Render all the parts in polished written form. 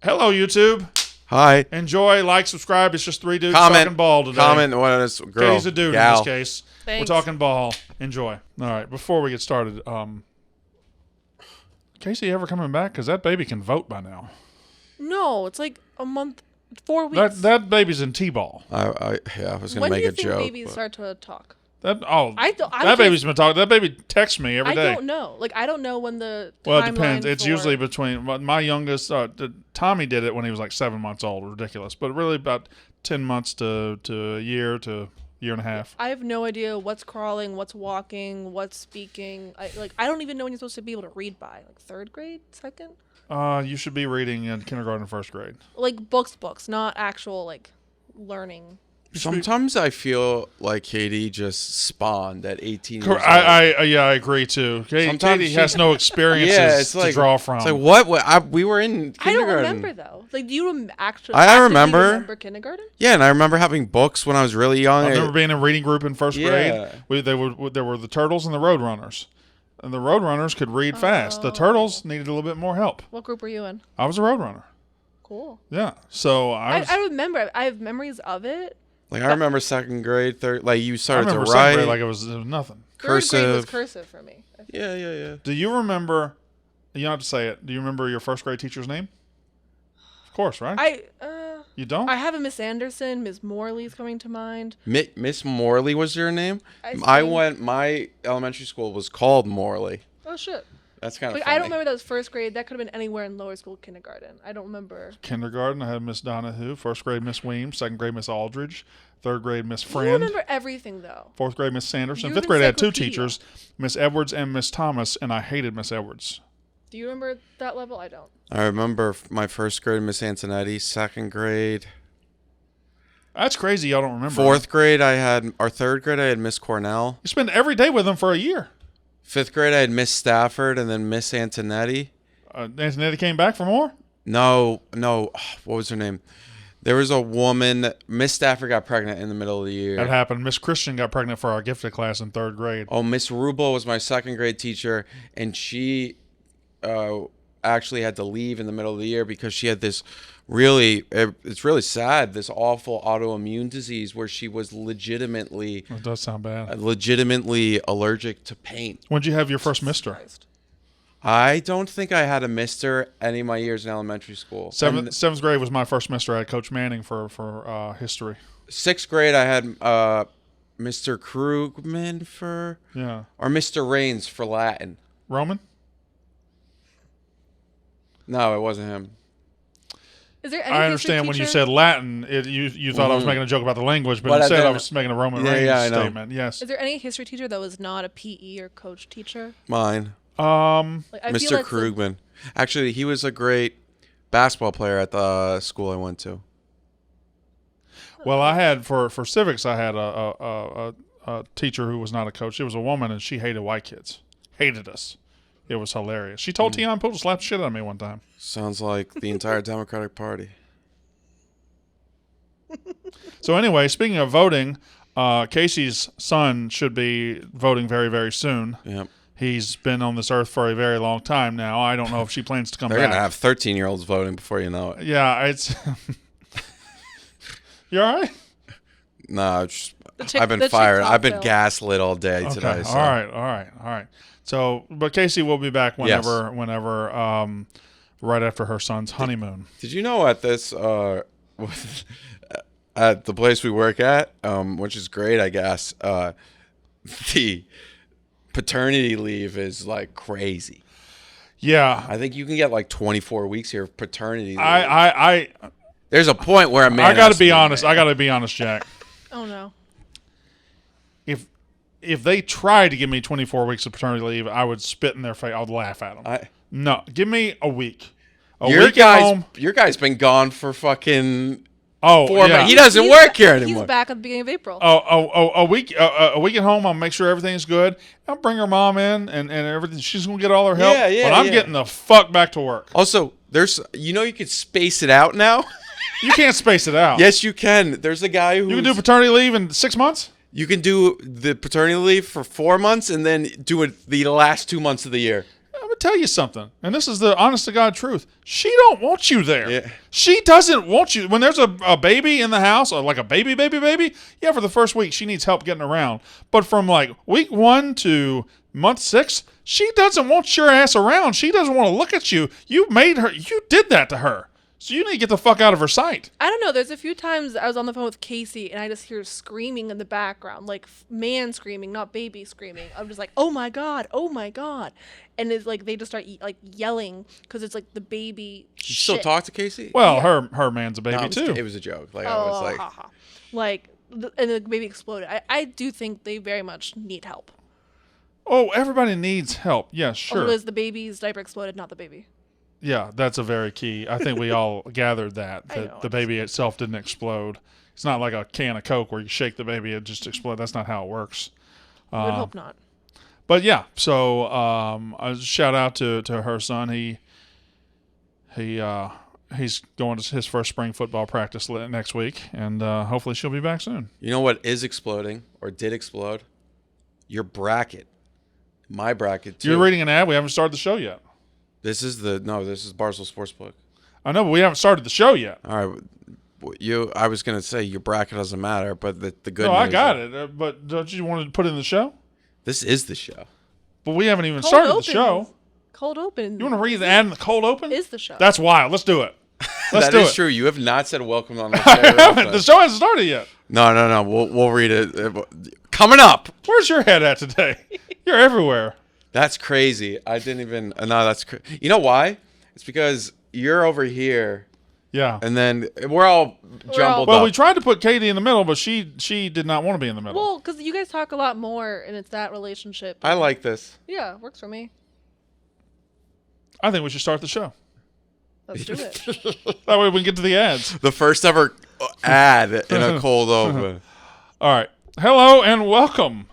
Hello, YouTube. Hi. Enjoy, like, subscribe. It's just three dudes talking ball today. Comment what is girl. Katie's a dude gal. in this case. Thanks. We're talking ball. Enjoy. All right, before we get started, Casey ever coming back? Because that baby can vote by now. No, it's like a month, 4 weeks. That baby's in T-ball. I was gonna when make do you a think joke. babies start to talk? That baby's been talking. That baby texts me every day. I don't know. Like, I don't know when the Well, timeline it depends. It's for- usually between my youngest. Tommy did it when he was like 7 months old. Ridiculous, but really about 10 months to a year to year and a half. I have no idea what's crawling, what's walking, what's speaking. I don't even know when you're supposed to be able to read by. Like third grade, second. You should be reading in kindergarten, first grade. Like books, not actual like learning. Sometimes I feel like Katie just spawned at 18 years old. I agree too. Katie has no experiences to draw from. It's like what? We were in kindergarten. I don't remember though. Like, do you actually? I remember. Remember kindergarten? Yeah, and I remember having books when I was really young. I remember being in a reading group in first grade. There were the Turtles and the Roadrunners. And the Roadrunners could read fast. The Turtles needed a little bit more help. What group were you in? I was a Roadrunner. Cool. Yeah. So I remember. I have memories of it. Like, I remember second grade, third. Like, you I started to remember write. second grade like it was nothing. Third grade was Cursive. cursive for me. Yeah. Do you remember? You don't have to say it. Do you remember your first grade teacher's name? Of course, right? You don't? I have a Miss Anderson. Miss Morley's coming to mind. Miss Morley was your name? My elementary school was called Morley. Oh shit. That's kind of Like, funny. I don't remember that was first grade. That could have been anywhere in lower school, kindergarten. I don't remember. Kindergarten, I had Miss Donahue. First grade, Miss Weems. Second grade, Miss Aldridge. Third grade, Miss Friend. You remember everything though. Fourth grade, Miss Sanderson. You're Fifth grade, I had two encyclopedia. teachers, Miss Edwards and Miss Thomas, and I hated Miss Edwards. Do you remember that level? I don't. I remember my first grade, Miss Antonetti. Second grade. That's crazy. Y'all don't remember. Third grade, I had Miss Cornell. You spend every day with them for a year. Fifth grade, I had Miss Stafford, and then Miss Antonetti. Antonetti came back for more? No. What was her name? There was a woman. Miss Stafford got pregnant in the middle of the year. That happened. Miss Christian got pregnant for our gifted class in third grade. Oh, Miss Rubel was my second grade teacher, and she actually had to leave in the middle of the year because she had this it's really sad, this awful autoimmune disease where she was legitimately It does sound bad. legitimately allergic to paint. When'd you have your first mister? I don't think I had a mister any of my years in elementary school. Seventh grade was my first mister. I had Coach Manning for history. Sixth grade, I had Mr. Krugman or Mr. Rains for Latin. Roman? No, it wasn't him. Is there any I understand when you said Latin, you thought I was making a joke about the language, but instead I was making a Roman Reigns statement. Yes. Is there any history teacher that was not a PE or coach teacher? Mine. Like, I feel Mr. Krugman. Actually, he was a great basketball player at the school I went to. Well, I had for civics, I had a teacher who was not a coach. She was a woman, and she hated white kids. Hated us. It was hilarious. She told Tion Poole to slap the shit out of me one time. Sounds like the entire Democratic Party. So anyway, speaking of voting, Casey's son should be voting very, very soon. Yep. He's been on this earth for a very long time now. I don't know if she plans to come They're back. going to have 13-year-olds voting before you know it. Yeah, it's... You all right? No, I've been fired. I've been gaslit all day today. So. All right. So, but Casey will be back whenever, right after her son's honeymoon. Did you know at this, at the place we work at, which is great, I guess, the paternity leave is like crazy. Yeah. I think you can get like 24 weeks here of paternity leave. There's a point where a man. I got to be honest. I got to be honest, Jack. Oh no. If they tried to give me 24 weeks of paternity leave, I would spit in their face. I would laugh at them. No, give me a week. Your guy's been gone for fucking 4 months. He doesn't work here anymore. He's back at the beginning of April. A week at home. I'll make sure everything's good. I'll bring her mom in and everything. She's gonna get all her help. But I'm getting the fuck back to work. Also, you could space it out now. You can't space it out. Yes, you can. There's a guy who you can do paternity leave in 6 months. You can do the paternity leave for 4 months and then do it the last 2 months of the year. But tell you something, and this is the honest to God truth. She don't want you there. Yeah. She doesn't want you. When there's a baby in the house, or like a baby, yeah, for the first week, she needs help getting around. But from like week 1 to month 6, she doesn't want your ass around. She doesn't want to look at you. You did that to her. So you need to get the fuck out of her sight. I don't know. There's a few times I was on the phone with Casey and I just hear screaming in the background, like man screaming, not baby screaming. I'm just like, oh my god, and it's like they just start yelling because it's like the baby. You still talk to Casey? Well, her man's a baby No, too. It was a joke. Like I was like, haha. And the baby exploded. I do think they very much need help. Oh, everybody needs help. Yeah, sure. Although the baby's diaper exploded, not the baby. Yeah, that's a very key. I think we all gathered that the baby itself didn't explode. It's not like a can of Coke where you shake the baby, it just explodes. That's not how it works. I would hope not. But yeah, so a shout out to her son. He's going to his first spring football practice next week, and hopefully she'll be back soon. you know what is exploding or did explode? Your bracket. My bracket too. You're reading an ad. We haven't started the show yet. This is Barstool Sportsbook. I know, but we haven't started the show yet. All right. I was gonna say your bracket doesn't matter, but the good No, news I got it. But don't you want to put it in the show? This is the show. But we haven't even started the show. Cold open. You want to read the ad in the cold open? Is the show. That's wild. Let's do it. Let's do That is it. true. You have not said welcome on the The show hasn't started yet. No. We'll read it. Coming up. Where's your head at today? You're everywhere. That's crazy. I didn't even. No, that's crazy. You know why? It's because you're over here, Yeah. and then we're all jumbled Well, up. we tried to put Katie in the middle, but she did not want to be in the middle. Well, because you guys talk a lot more, and it's that relationship. I like this. Yeah, works for me. I think we should start the show. Let's do it. That way we can get to the ads. The first ever ad in a cold open. All right. Hello and welcome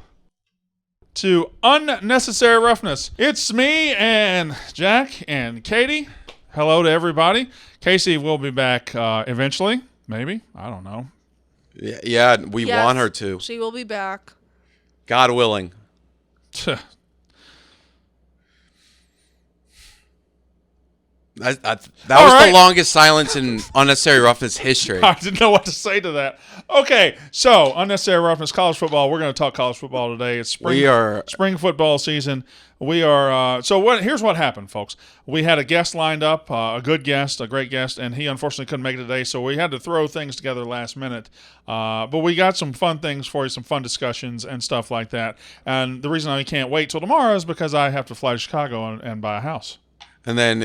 to Unnecessary Roughness. It's me and Jack and Katie. Hello to everybody. Casey will be back eventually. Maybe. I don't know. Yeah, we Yes, want her to. She will be back. God willing. That was right. the longest silence in Unnecessary Roughness history. I didn't know what to say to that. Okay, so Unnecessary Roughness, college football. We're going to talk college football today. It's spring football season. We are here's what happened, folks. We had a guest lined up, a good guest, a great guest, and he unfortunately couldn't make it today, so we had to throw things together last minute. But we got some fun things for you, some fun discussions and stuff like that. And the reason I can't wait till tomorrow is because I have to fly to Chicago and buy a house. And then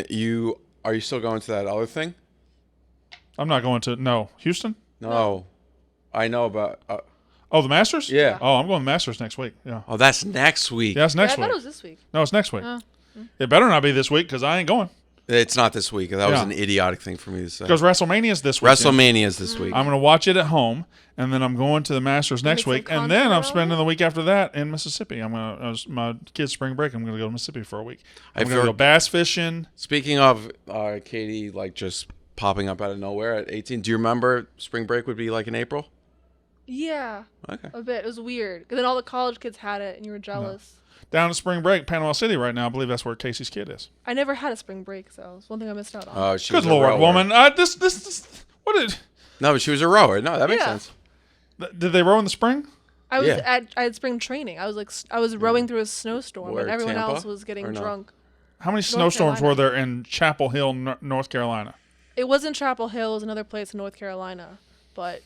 are you still going to that other thing? I'm not going to Houston? No. I know about Oh, the Masters? Yeah. Oh, I'm going to the Masters next week. Yeah. Oh, that's next week. Yeah, it's next I week. thought it was this week. No, it's next week. It better not be this week because I ain't going. It's not this week. That was Yeah. an idiotic thing for me to say. Because WrestleMania is this week. WrestleMania is this week. I'm going to watch it at home, and then I'm going to the Masters next some week, and then I'm content spending on the week after that in Mississippi. My kids' spring break. I'm going to go to Mississippi for a week. I'm I going to go feel- bass fishing. Speaking of Katie, like just popping up out of nowhere at 18, do you remember spring break would be like in April? Yeah, Okay. a bit. It was weird. And then all the college kids had it, and you were jealous. Down at spring break, Panama City right now. I believe that's where Casey's kid is. I never had a spring break, so it's one thing I missed out on. Oh, she Good was a Lord, rower. woman. This what did No, but she was a rower. No, that makes Yeah. sense. did they row in the spring? I yeah. had spring training. I was rowing through a snowstorm, Where, and everyone Tampa? else was Or getting no? drunk. How many snowstorms Carolina. were there in Chapel Hill, North Carolina? It wasn't Chapel Hill. It was another place in North Carolina, but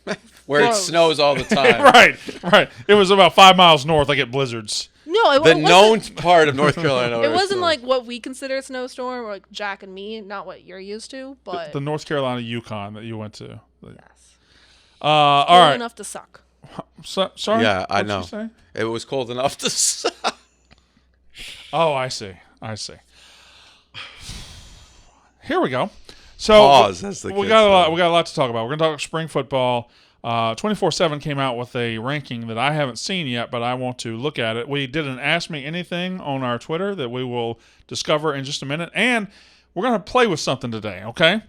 Where it Gross. snows all the time. Right. It was about 5 miles north. I get blizzards. no, it The wasn't. known part of North Carolina. where It wasn't snows. like what we consider a snowstorm, or like Jack and me, not what you're used to. But The North Carolina UConn that you went to. yes, All cold right. enough to suck. Sorry? Yeah, I What'd know. you say? It was cold enough to. Oh, I see. Here we go. So Pause, as the we kids got a lot. say. We got a lot to talk about. We're going to talk spring football. 24/7 came out with a ranking that I haven't seen yet, but I want to look at it. We did an Ask Me Anything on our Twitter that we will discover in just a minute, and we're going to play with something today. Okay,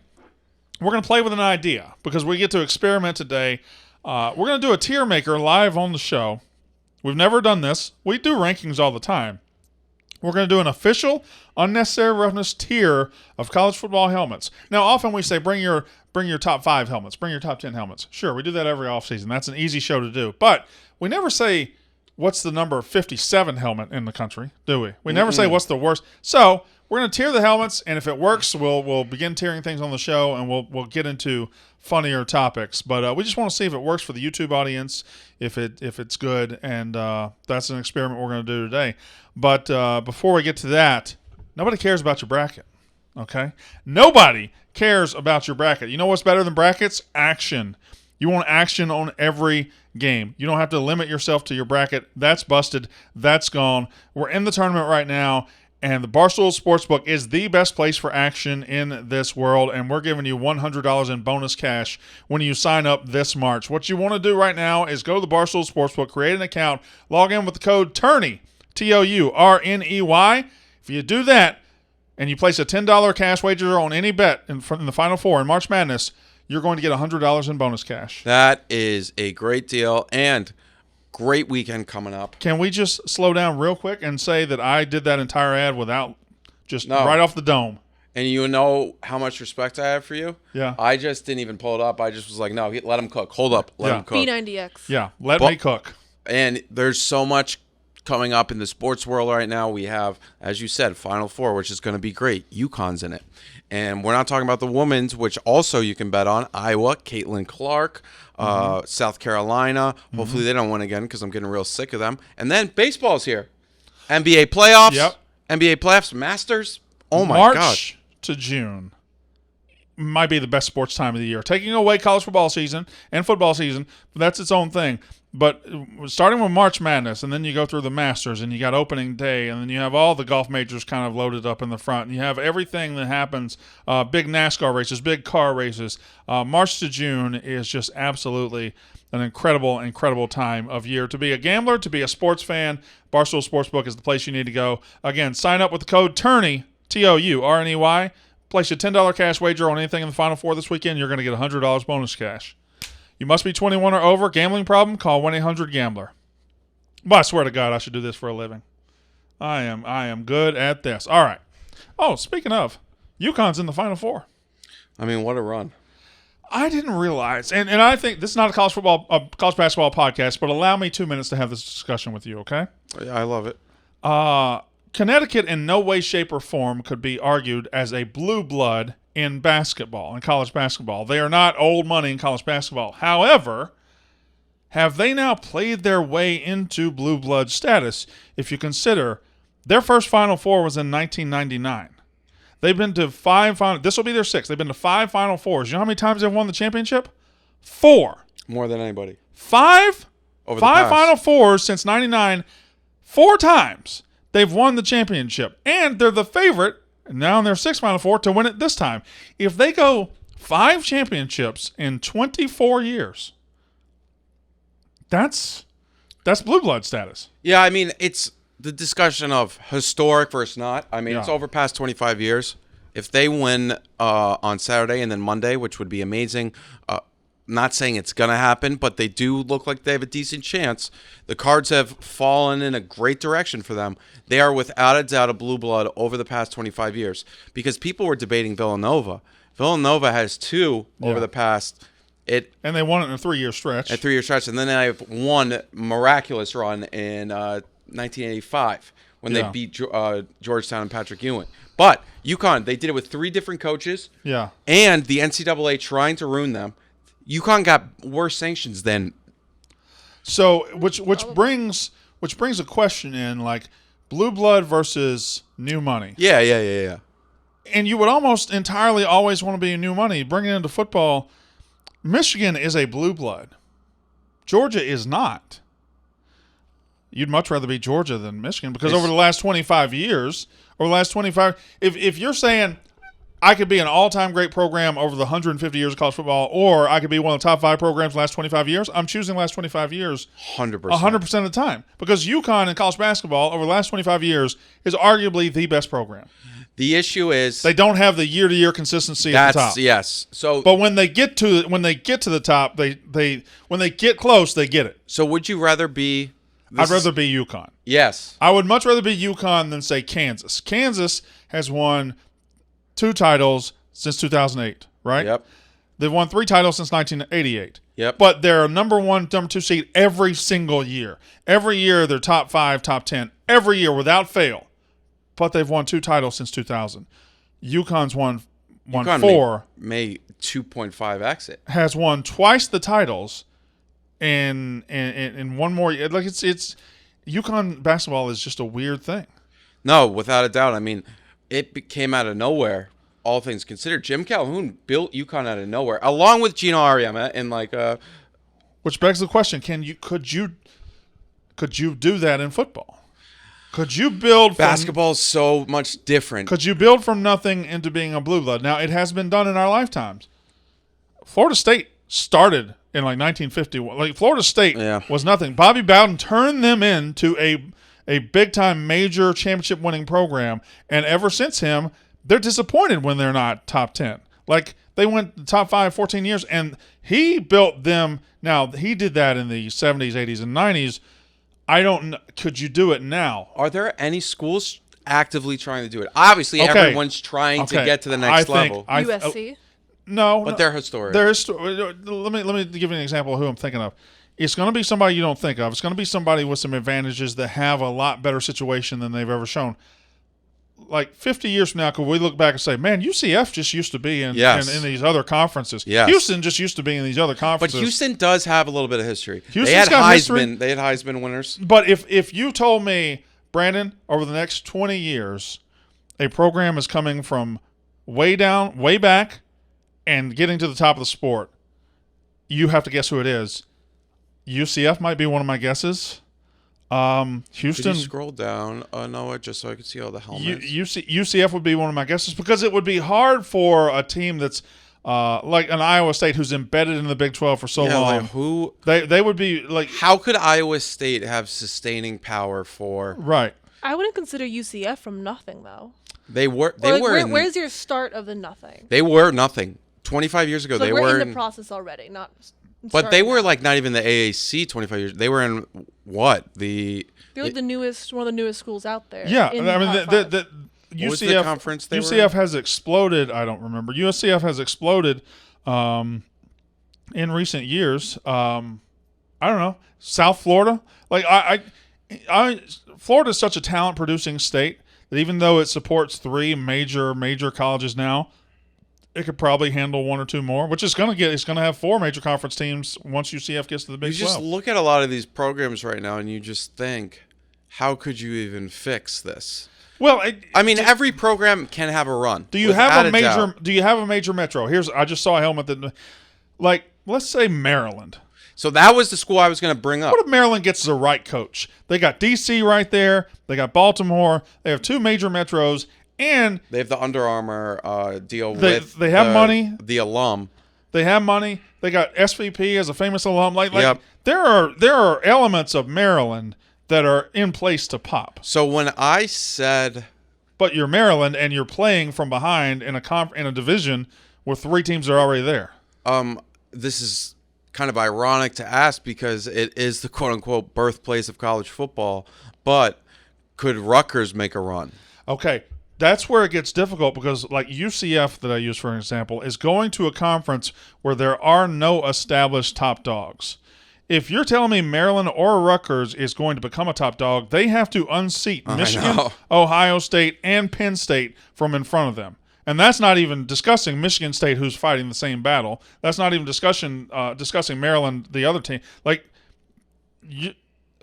we're going to play with an idea because we get to experiment today. We're going to do a tier maker live on the show. We've never done this. We do rankings all the time. We're going to do an official unnecessary roughness tier of college football helmets. Now, often we say bring your top 5 helmets, bring your top 10 helmets. Sure, we do that every offseason. That's an easy show to do. But we never say what's the number 57 helmet in the country, do we? We never say what's the worst. So we're going to tier the helmets, and if it works, we'll begin tiering things on the show, and we'll get into funnier topics. But we just want to see if it works for the YouTube audience, if it's good, and that's an experiment we're going to do today. But before we get to that, nobody cares about your bracket, okay? Nobody cares about your bracket. You know what's better than brackets? Action. You want action on every game. You don't have to limit yourself to your bracket. That's busted. That's gone. We're in the tournament right now, and the Barstool Sportsbook is the best place for action in this world, and we're giving you $100 in bonus cash when you sign up this March. What you want to do right now is go to the Barstool Sportsbook, create an account, log in with the code TOURNEY, TOURNEY. If you do that and you place a $10 cash wager on any bet in the Final Four in March Madness, you're going to get $100 in bonus cash. That is a great deal and great weekend coming up. Can we just slow down real quick and say that I did that entire ad without right off the dome? And you know how much respect I have for you? Yeah. I just didn't even pull it up. I just was like, no, let him cook. Hold up. Let him cook. B90X. Yeah, let me cook. And there's so much coming up in the sports world right now. We have, as you said, Final Four, which is going to be great. UConn's in it. And we're not talking about the women's, which also you can bet on. Iowa, Caitlin Clark, South Carolina. Hopefully they don't win again because I'm getting real sick of them. And then baseball's here. NBA playoffs. Yep. NBA playoffs, Masters. Oh, my March gosh. to June might be the best sports time of the year. Taking away college football season and football season, that's its own thing. But starting with March Madness, and then you go through the Masters, and you got opening day, and then you have all the golf majors kind of loaded up in the front, and you have everything that happens, big NASCAR races, big car races. March to June is just absolutely an incredible, incredible time of year. To be a gambler, to be a sports fan, Barstool Sportsbook is the place you need to go. Again, sign up with the code TOURNEY, TOURNEY. Place a $10 cash wager on anything in the Final Four this weekend. You're going to get $100 bonus cash. You must be 21 or over. Gambling problem? Call 1-800-GAMBLER. But I swear to God, I should do this for a living. I am good at this. All right. Oh, speaking of, UConn's in the Final Four. I mean, what a run. I didn't realize, and I think this is not a college basketball podcast, but allow me 2 minutes to have this discussion with you, okay? I love it. Connecticut in no way, shape, or form could be argued as a blue blood in basketball, in college basketball. They are not old money in college basketball. However, have they now played their way into blue blood status if you consider their first Final Four was in 1999. They've been to 5 Final – this will be their 6th. They've been to 5 Final Fours. You know how many times they've won the championship? 4. More than anybody. 5? Over the 5 past. Final Fours since 99. 4 times they've won the championship. And they're the favorite – now in their 6th Final Four to win it this time. If they go 5 championships in 24 years, that's blue blood status. Yeah, I mean, it's the discussion of historic versus not. I mean, It's over past 25 years. If they win on Saturday and then Monday, which would be amazing, not saying it's going to happen, but they do look like they have a decent chance. The cards have fallen in a great direction for them. They are without a doubt a blue blood over the past 25 years because people were debating Villanova. Villanova has 2 over the past. And they won it in a 3-year stretch. A 3-year stretch. And then they have one miraculous run in 1985 when they beat Georgetown and Patrick Ewing. But UConn, they did it with 3 different coaches. Yeah. And the NCAA trying to ruin them. UConn got worse sanctions than. So, which brings a question in, like blue blood versus new money. Yeah. And you would almost entirely always want to be new money. Bring it into football. Michigan is a blue blood. Georgia is not. You'd much rather be Georgia than Michigan because over the last 25 years, if you're saying I could be an all-time great program over the 150 years of college football, or I could be one of the top 5 programs the last 25 years, I'm choosing the last 25 years 100% of the time. Because UConn in college basketball over the last 25 years is arguably the best program. The issue is they don't have the year-to-year consistency at the top. Yes. So, but when they get to the top, when they get close, they get it. So would you rather be I'd rather be UConn. Yes. I would much rather be UConn than, say, Kansas. Kansas has won 2 titles since 2008, right? Yep. They've won 3 titles since 1988. Yep. But they're number 1, number 2 seed every single year. Every year they're top 5, top 10. Every year without fail. But they've won 2 titles since 2000. UConn's won UConn 4. May 2.5x it. Has won twice the titles in one more year. Like it's UConn basketball is just a weird thing. No, without a doubt. I mean, came out of nowhere. All things considered, Jim Calhoun built UConn out of nowhere, along with Gino Auriemma, and which begs the question: could you do that in football? Could you build basketball is so much different. Could you build from nothing into being a blue blood? Now, it has been done in our lifetimes. Florida State started in like 1951. Like Florida State was nothing. Bobby Bowden turned them into a big time major championship winning program, and ever since him, they're disappointed when they're not top 10. Like they went top 5 14 years, and he built them. Now, he did that in the 70s, 80s, and 90s. I don't know. Could you do it now? Are there any schools actively trying to do it? Obviously, everyone's trying to get to the next level. USC? No. But they're historic. Let me give you an example of who I'm thinking of. It's going to be somebody you don't think of. It's going to be somebody with some advantages that have a lot better situation than they've ever shown. Like 50 years from now, could we look back and say, man, UCF just used to be in these other conferences. Yes. Houston just used to be in these other conferences. But Houston does have a little bit of history. Houston's they had got Heisman. history. They had Heisman winners. But if you told me, Brandon, over the next 20 years, a program is coming from way down, way back, and getting to the top of the sport, you have to guess who it is. UCF might be one of my guesses. Houston. Could you scroll down, Noah, just so I could see all the helmets? UCF would be one of my guesses because it would be hard for a team that's like an Iowa State who's embedded in the Big 12 for so long. Like they would be like. How could Iowa State have sustaining power for? Right. I wouldn't consider UCF from nothing though. They were. Where's your start of the nothing? They were nothing. 25 years ago, so they were in the process already, not. But they were like not even the AAC 25 years. They were in what? They're like one of the newest schools out there. Yeah, I mean the UCF what was the conference they UCF were? Has exploded. I don't remember. UCF has exploded in recent years. I don't know. South Florida, like Florida is such a talent producing state that even though it supports 3 major colleges now, it could probably handle 1 or 2 more, which it's going to have 4 major conference teams once UCF gets to the Big 12. You just look at a lot of these programs right now and you just think, how could you even fix this? Well, every program can have a run. Do you have a major metro? I just saw a helmet that, like, let's say Maryland. So that was the school I was going to bring up. What if Maryland gets the right coach? They got DC right there. They got Baltimore. They have 2 major metros. And they have the Under Armour deal with they have money. The alum. They have money. They got SVP as a famous alum. There are elements of Maryland that are in place to pop. So when I said, but you're Maryland and you're playing from behind in a division where 3 teams are already there. This is kind of ironic to ask because it is the quote unquote birthplace of college football. But could Rutgers make a run? Okay. That's where it gets difficult because, like UCF that I use for an example, is going to a conference where there are no established top dogs. If you're telling me Maryland or Rutgers is going to become a top dog, they have to unseat Michigan, Ohio State, and Penn State from in front of them. And that's not even discussing Michigan State, who's fighting the same battle. That's not even discussing Maryland, the other team.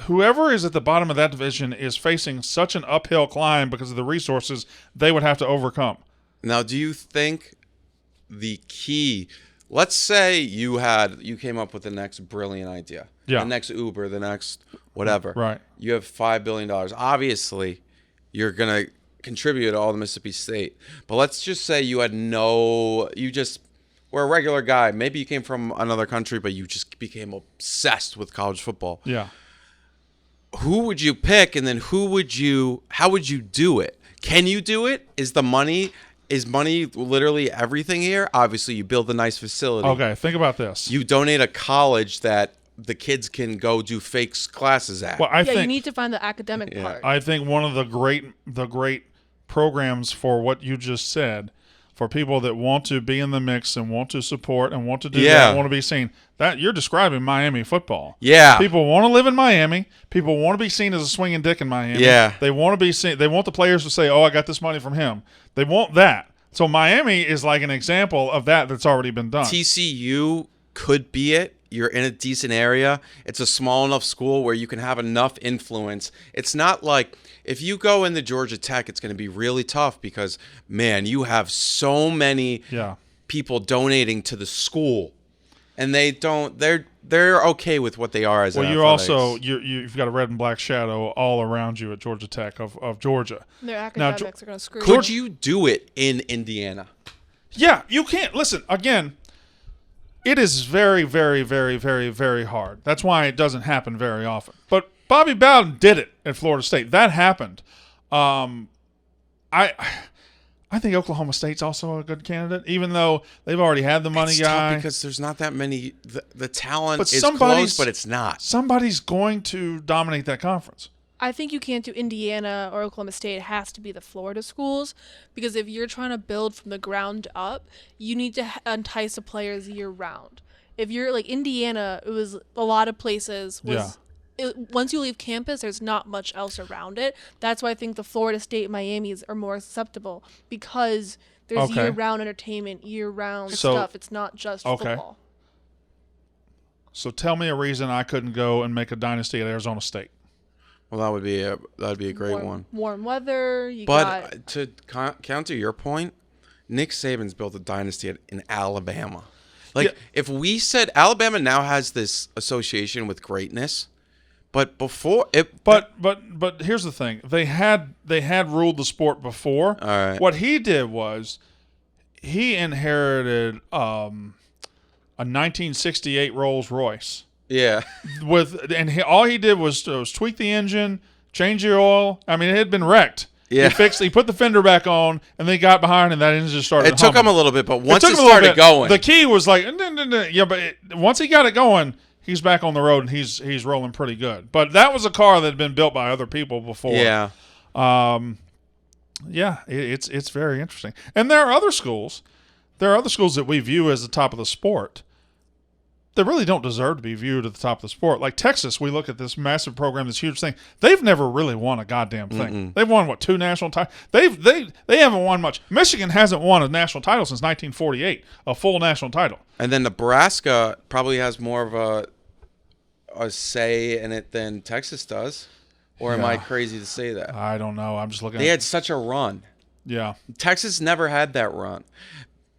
Whoever is at the bottom of that division is facing such an uphill climb because of the resources they would have to overcome. Now, do you think the key, let's say you came up with the next brilliant idea, the next Uber, the next whatever. Right. You have $5 billion. Obviously, you're going to contribute to all the Mississippi State. But let's just say you just were a regular guy. Maybe you came from another country, but you just became obsessed with college football. Yeah. Who would you pick, and then how would you do it? Can you do it? Is money literally everything here? Obviously, you build a nice facility. Okay, think about this. You donate a college that the kids can go do fake classes at. Well, I Yeah, think you need to find the academic part. I think one of the great programs for what you just said, for people that want to be in the mix and want to support and want to do that, want to be seen. That you're describing Miami football. Yeah. People want to live in Miami. People want to be seen as a swinging dick in Miami. Yeah. They want to be seen. They want the players to say, "Oh, I got this money from him." They want that. So Miami is like an example of that that's already been done. TCU could be it. You're in a decent area. It's a small enough school where you can have enough influence. It's not like if you go into Georgia Tech, it's going to be really tough because, man, you have so many people donating to the school, and they're okay with what they are as. Well, athletics. you've got a red and black shadow all around you at Georgia Tech of Georgia. Their academics are going to screw Could you do it in Indiana? Yeah, you can't. Listen, again, it is very, very, very, very, very hard. That's why it doesn't happen very often. But Bobby Bowden did it at Florida State. That happened. I think Oklahoma State's also a good candidate, even though they've already had the money It's guy. tough because there's not that many. The talent But is somebody's- close, but it's not. Somebody's going to dominate that conference. I think you can't do Indiana or Oklahoma State. It has to be the Florida schools, because if you're trying to build from the ground up, you need to entice the players year round. If you're like Indiana, it was a lot of places was once you leave campus, there's not much else around it. That's why I think the Florida State Miamis are more susceptible, because there's Okay. year-round entertainment, year-round So- stuff. It's not just football. So tell me a reason I couldn't go and make a dynasty at Arizona State. Well, that'd be a great one. Warm weather. You got But to counter your point, Nick Saban's built a dynasty in Alabama. Like, if we said Alabama now has this association with greatness, but before it, But here's the thing: they had ruled the sport before. All right. What he did was he inherited a 1968 Rolls Royce yeah, all he did was tweak the engine, change the oil. I mean, it had been wrecked. Yeah. He put the fender back on, and they got behind, and that engine just started. it took him humming. a little bit, but once it took him a little started bit. going, The key was like, once he got it going, he's back on the road and he's rolling pretty good. But that was a car that had been built by other people before. yeah, It's very interesting. And there are other schools. There are other schools that we view as the top of the sport that really don't deserve to be viewed at the top of the sport. Like Texas, we look at this massive program, this huge thing. They've never really won a goddamn thing. They've won 2 national titles. They haven't won much. Michigan hasn't won a national title since 1948, a full national title. and then Nebraska probably has more of a say in it than Texas does. Or am I crazy to say that? I don't know. I'm just looking They at had such a run. Yeah. Texas never had that run.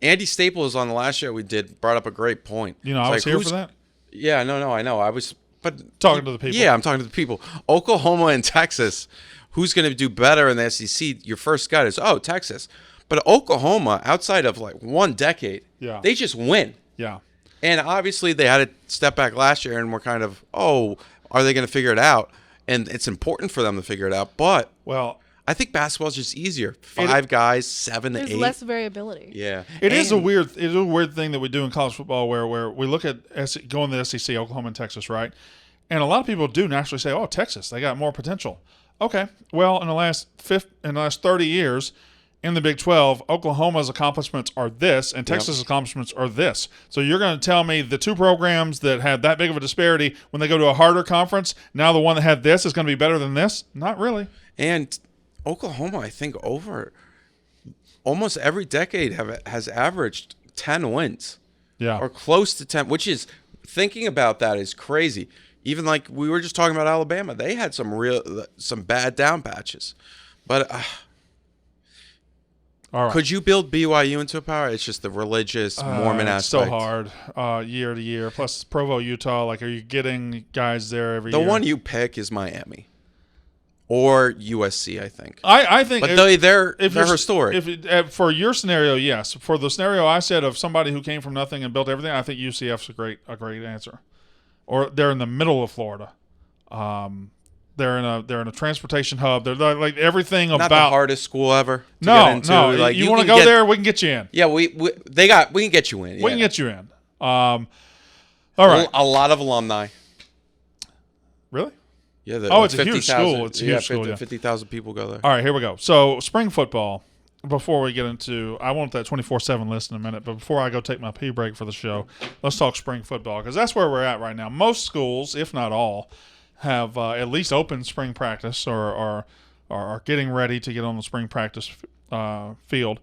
Andy Staples on the last show we did brought up a great point. You know, It's I was like, here for that. Yeah, no, I know. I was, but Talking to the people. Yeah, I'm talking to the people. Oklahoma and Texas. Who's going to do better in the SEC? Your first gut is Texas, but Oklahoma, outside of like one decade, they just win. Yeah. And obviously they had to step back last year, and we're kind of, are they going to figure it out? And it's important for them to figure it out. But Well, I think basketball is just easier. 5 guys, 7 to 8. there's less variability. Yeah, It is a weird thing that we do in college football where we look at going to the SEC, Oklahoma and Texas, right? And a lot of people do naturally say, "Oh, Texas, they got more potential." Okay, well, in the last 30 years in the Big 12, Oklahoma's accomplishments are this, and Texas's accomplishments are this. So you're going to tell me the two programs that had that big of a disparity when they go to a harder conference, now the one that had this is going to be better than this? Not really. And Oklahoma, I think, over almost every decade has averaged 10 wins. Yeah. Or close to 10, which is, thinking about that is crazy. Even like we were just talking about Alabama, they had some bad down patches. But All right. could you build BYU into a power? It's just the religious Mormon it's aspect. so hard year to year. Plus Provo, Utah, like, are you getting guys there every The year? one you pick is Miami. Or USC, I think. I think, But they're historic. For your scenario, yes. For the scenario I said of somebody who came from nothing and built everything, I think UCF's a great answer. Or they're in the middle of Florida. They're in a transportation hub. They're like everything Not about the hardest school ever to no, get into. no. Like, you want to can go there? We can get you in. Yeah, we can get you in. We Yeah. can get you in. All right. A lot of alumni. Really? Yeah. It's a huge school. It's a huge school, yeah. 50,000 people go there. All right, here we go. So spring football. Before we get into, I want that 24/7 list in a minute, but before I go take my pee break for the show, let's talk spring football because that's where we're at right now. Most schools, if not all, have at least open spring practice or are getting ready to get on the spring practice field.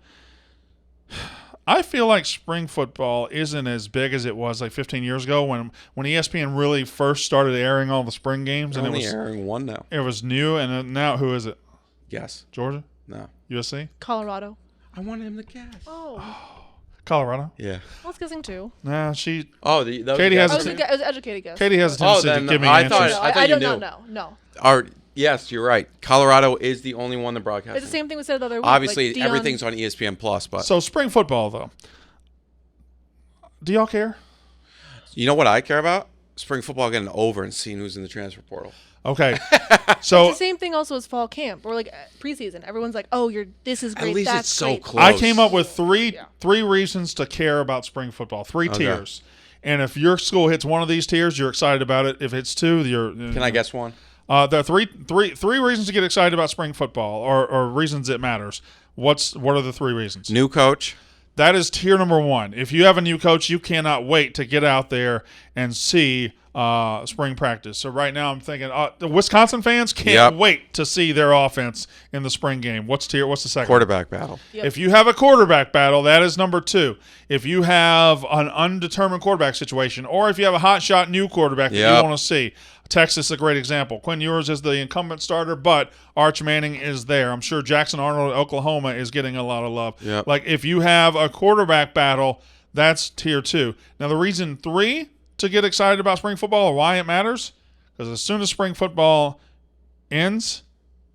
I feel like spring football isn't as big as it was like 15 years ago when ESPN really first started airing all the spring games. They're And only airing one now. it was new, and now who is it? Guess. Georgia? No. USC? Colorado. I wanted him to guess. Oh, Colorado? Yeah. I was guessing too. Nah, she. Oh, Katie has I a was, t- I was educated guess. Katie has a tendency then to give me I answers. thought- No, I I you don't knew. know. No. Yes, you're right. Colorado is the only one that broadcasts. It's the same thing we said the other week. Obviously, like Deion- everything's on ESPN Plus, but So spring football, though. Do y'all care? you know what I care about? Spring football getting over and seeing who's in the transfer portal. Okay. It's So the same thing also as fall camp or like preseason. Everyone's like, "Oh, this is great. At least That's it's so great." close. I came up with three Yeah. reasons to care about spring football. Three Okay. tiers. And if your school hits one of these tiers, you're excited about it. If it's two, you're. Can I guess one? There are three reasons to get excited about spring football, or reasons it matters. What are the three reasons? New coach. That is tier number one. If you have a new coach, you cannot wait to get out there and see spring practice. So right now I'm thinking the Wisconsin fans can't Yep. wait to see their offense in the spring game. What's the second? Quarterback battle. Yep. If you have a quarterback battle, that is number two. If you have an undetermined quarterback situation, or if you have a hot shot new quarterback that you Yep. want to see, Texas is a great example. Quinn Ewers is the incumbent starter, but Arch Manning is there. I'm sure Jackson Arnold at Oklahoma is getting a lot of love. Yep. Like if you have a quarterback battle, that's tier two. Now the reason three to get excited about spring football or why it matters, because as soon as spring football ends,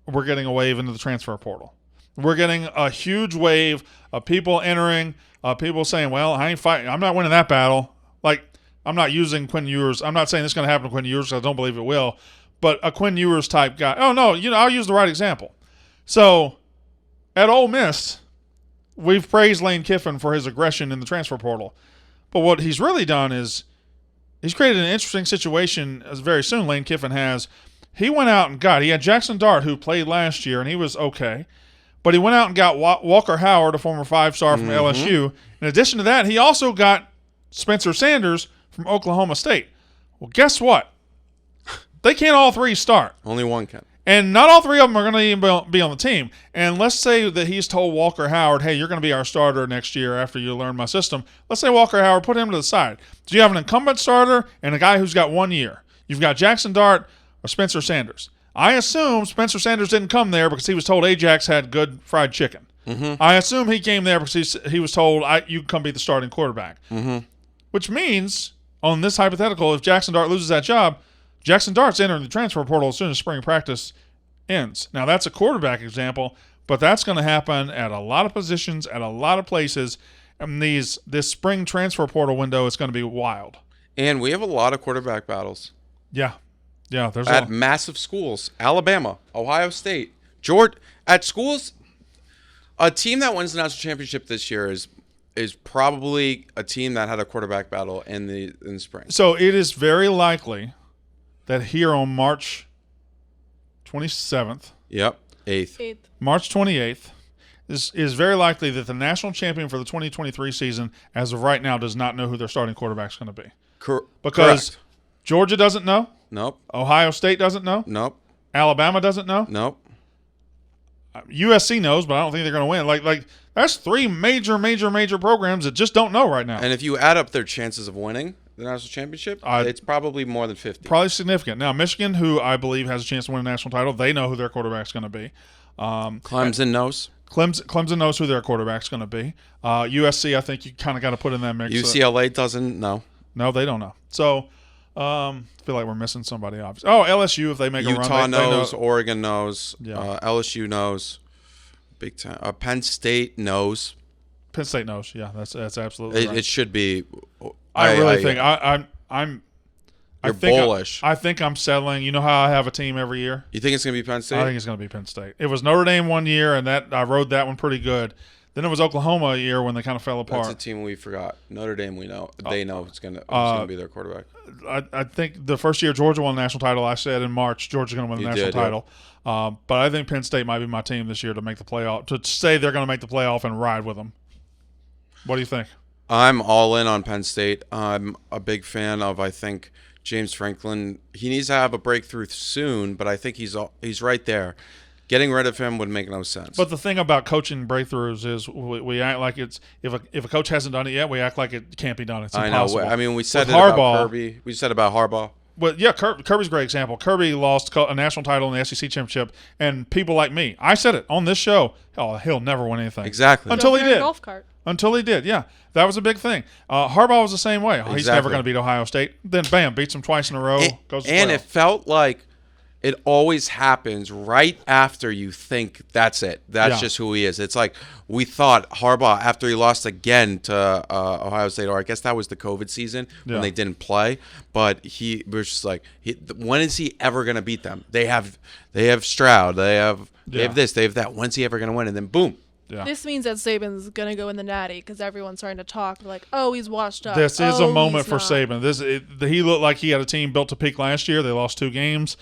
we're getting a wave into the transfer portal. We're getting a huge wave of people entering, people saying, well, I ain't fighting. I'm not winning that battle. Like, I'm not using Quinn Ewers. I'm not saying this is going to happen to Quinn Ewers because I don't believe it will. But a Quinn Ewers type guy. Oh, no, I'll use the right example. So, at Ole Miss, we've praised Lane Kiffin for his aggression in the transfer portal. But what he's really done is he's created an interesting situation as very soon Lane Kiffin has. He went out and he had Jackson Dart, who played last year, and he was okay. But he went out and got Walker Howard, a former five-star from LSU. In addition to that, he also got Spencer Sanders from Oklahoma State. Well, guess what? They can't all three start. Only one can. And not all three of them are going to even be on the team. And let's say that he's told Walker Howard, hey, you're going to be our starter next year after you learn my system. Let's say Walker Howard, put him to the side. So you have an incumbent starter and a guy who's got 1 year. You've got Jackson Dart or Spencer Sanders. I assume Spencer Sanders didn't come there because he was told Ajax had good fried chicken. Mm-hmm. I assume he came there because he was told, you can come be the starting quarterback. Mm-hmm. Which means, on this hypothetical, if Jackson Dart loses that job, Jackson Dart's entering the transfer portal as soon as spring practice ends. Now, that's a quarterback example, but that's going to happen at a lot of positions, at a lot of places. And this spring transfer portal window is going to be wild. And we have a lot of quarterback battles Yeah. Yeah, there's at massive schools. Alabama, Ohio State, Georgia. At schools, a team that wins the national championship this year is probably a team that had a quarterback battle in the spring. So it is very likely that here on March 27th, Yep, 8th. March 28th, is very likely that the national champion for the 2023 season, as of right now, does not know who their starting quarterback is going to be. Because Correct. Georgia doesn't know. Nope. Ohio State doesn't know. Nope. Alabama doesn't know. Nope. USC knows, but I don't think they're going to win. Like that's three major programs that just don't know right now. And if you add up their chances of winning the national championship, it's probably more than 50. Probably significant. Now, Michigan, who I believe has a chance to win a national title, they know who their quarterback's going to be. Clemson knows. Clemson knows who their quarterback's going to be. USC, I think you kind of got to put in that mix. UCLA doesn't know. No, they don't know. So, I feel like we're missing somebody, obviously. Oh, LSU, if they make a run. Utah knows. They know. Oregon knows. Yeah. LSU knows. Big time. Penn State knows. Penn State knows. Yeah, that's absolutely right. It should be. I really think I'm bullish. I think I'm settling. You know how I have a team every year? You think it's going to be Penn State? I think it's going to be Penn State. It was Notre Dame 1 year, and that I rode that one pretty good. Then it was Oklahoma a year when they kind of fell apart. That's a team we forgot. Notre Dame, we know. They know it's gonna be their quarterback. I think the first year Georgia won the national title, I said in March Georgia's going to win the national title. But I think Penn State might be my team this year to make the playoff. To say they're going to make the playoff and ride with them. What do you think? I'm all in on Penn State. I'm a big fan of, I think, James Franklin. He needs to have a breakthrough soon, but I think he's right there. Getting rid of him would make no sense. But the thing about coaching breakthroughs is we act like it's if a coach hasn't done it yet, we act like it can't be done. It's impossible. I know. I mean, we said With it Harbaugh, about Kirby. We said about Harbaugh. But yeah, Kirby's a great example. Kirby lost a national title in the SEC championship, and people like me, I said it on this show. Oh, he'll never win anything. Exactly. Until he did. Golf cart. Until he did, yeah. That was a big thing. Harbaugh was the same way. Oh, he's never going to beat Ohio State. Then, bam, beats them twice in a row. And it felt like it always happens right after you think that's it. That's just who he is. It's like we thought Harbaugh, after he lost again to Ohio State, or I guess that was the COVID season when they didn't play, but he was just like, when is he ever going to beat them? They have Stroud. They have this. They have that. When's he ever going to win? And then, boom. Yeah. This means that Saban's going to go in the Natty because everyone's starting to talk like, oh, he's washed up. This is a moment for not. Saban. He looked like he had a team built to peak last year. They lost 2 games.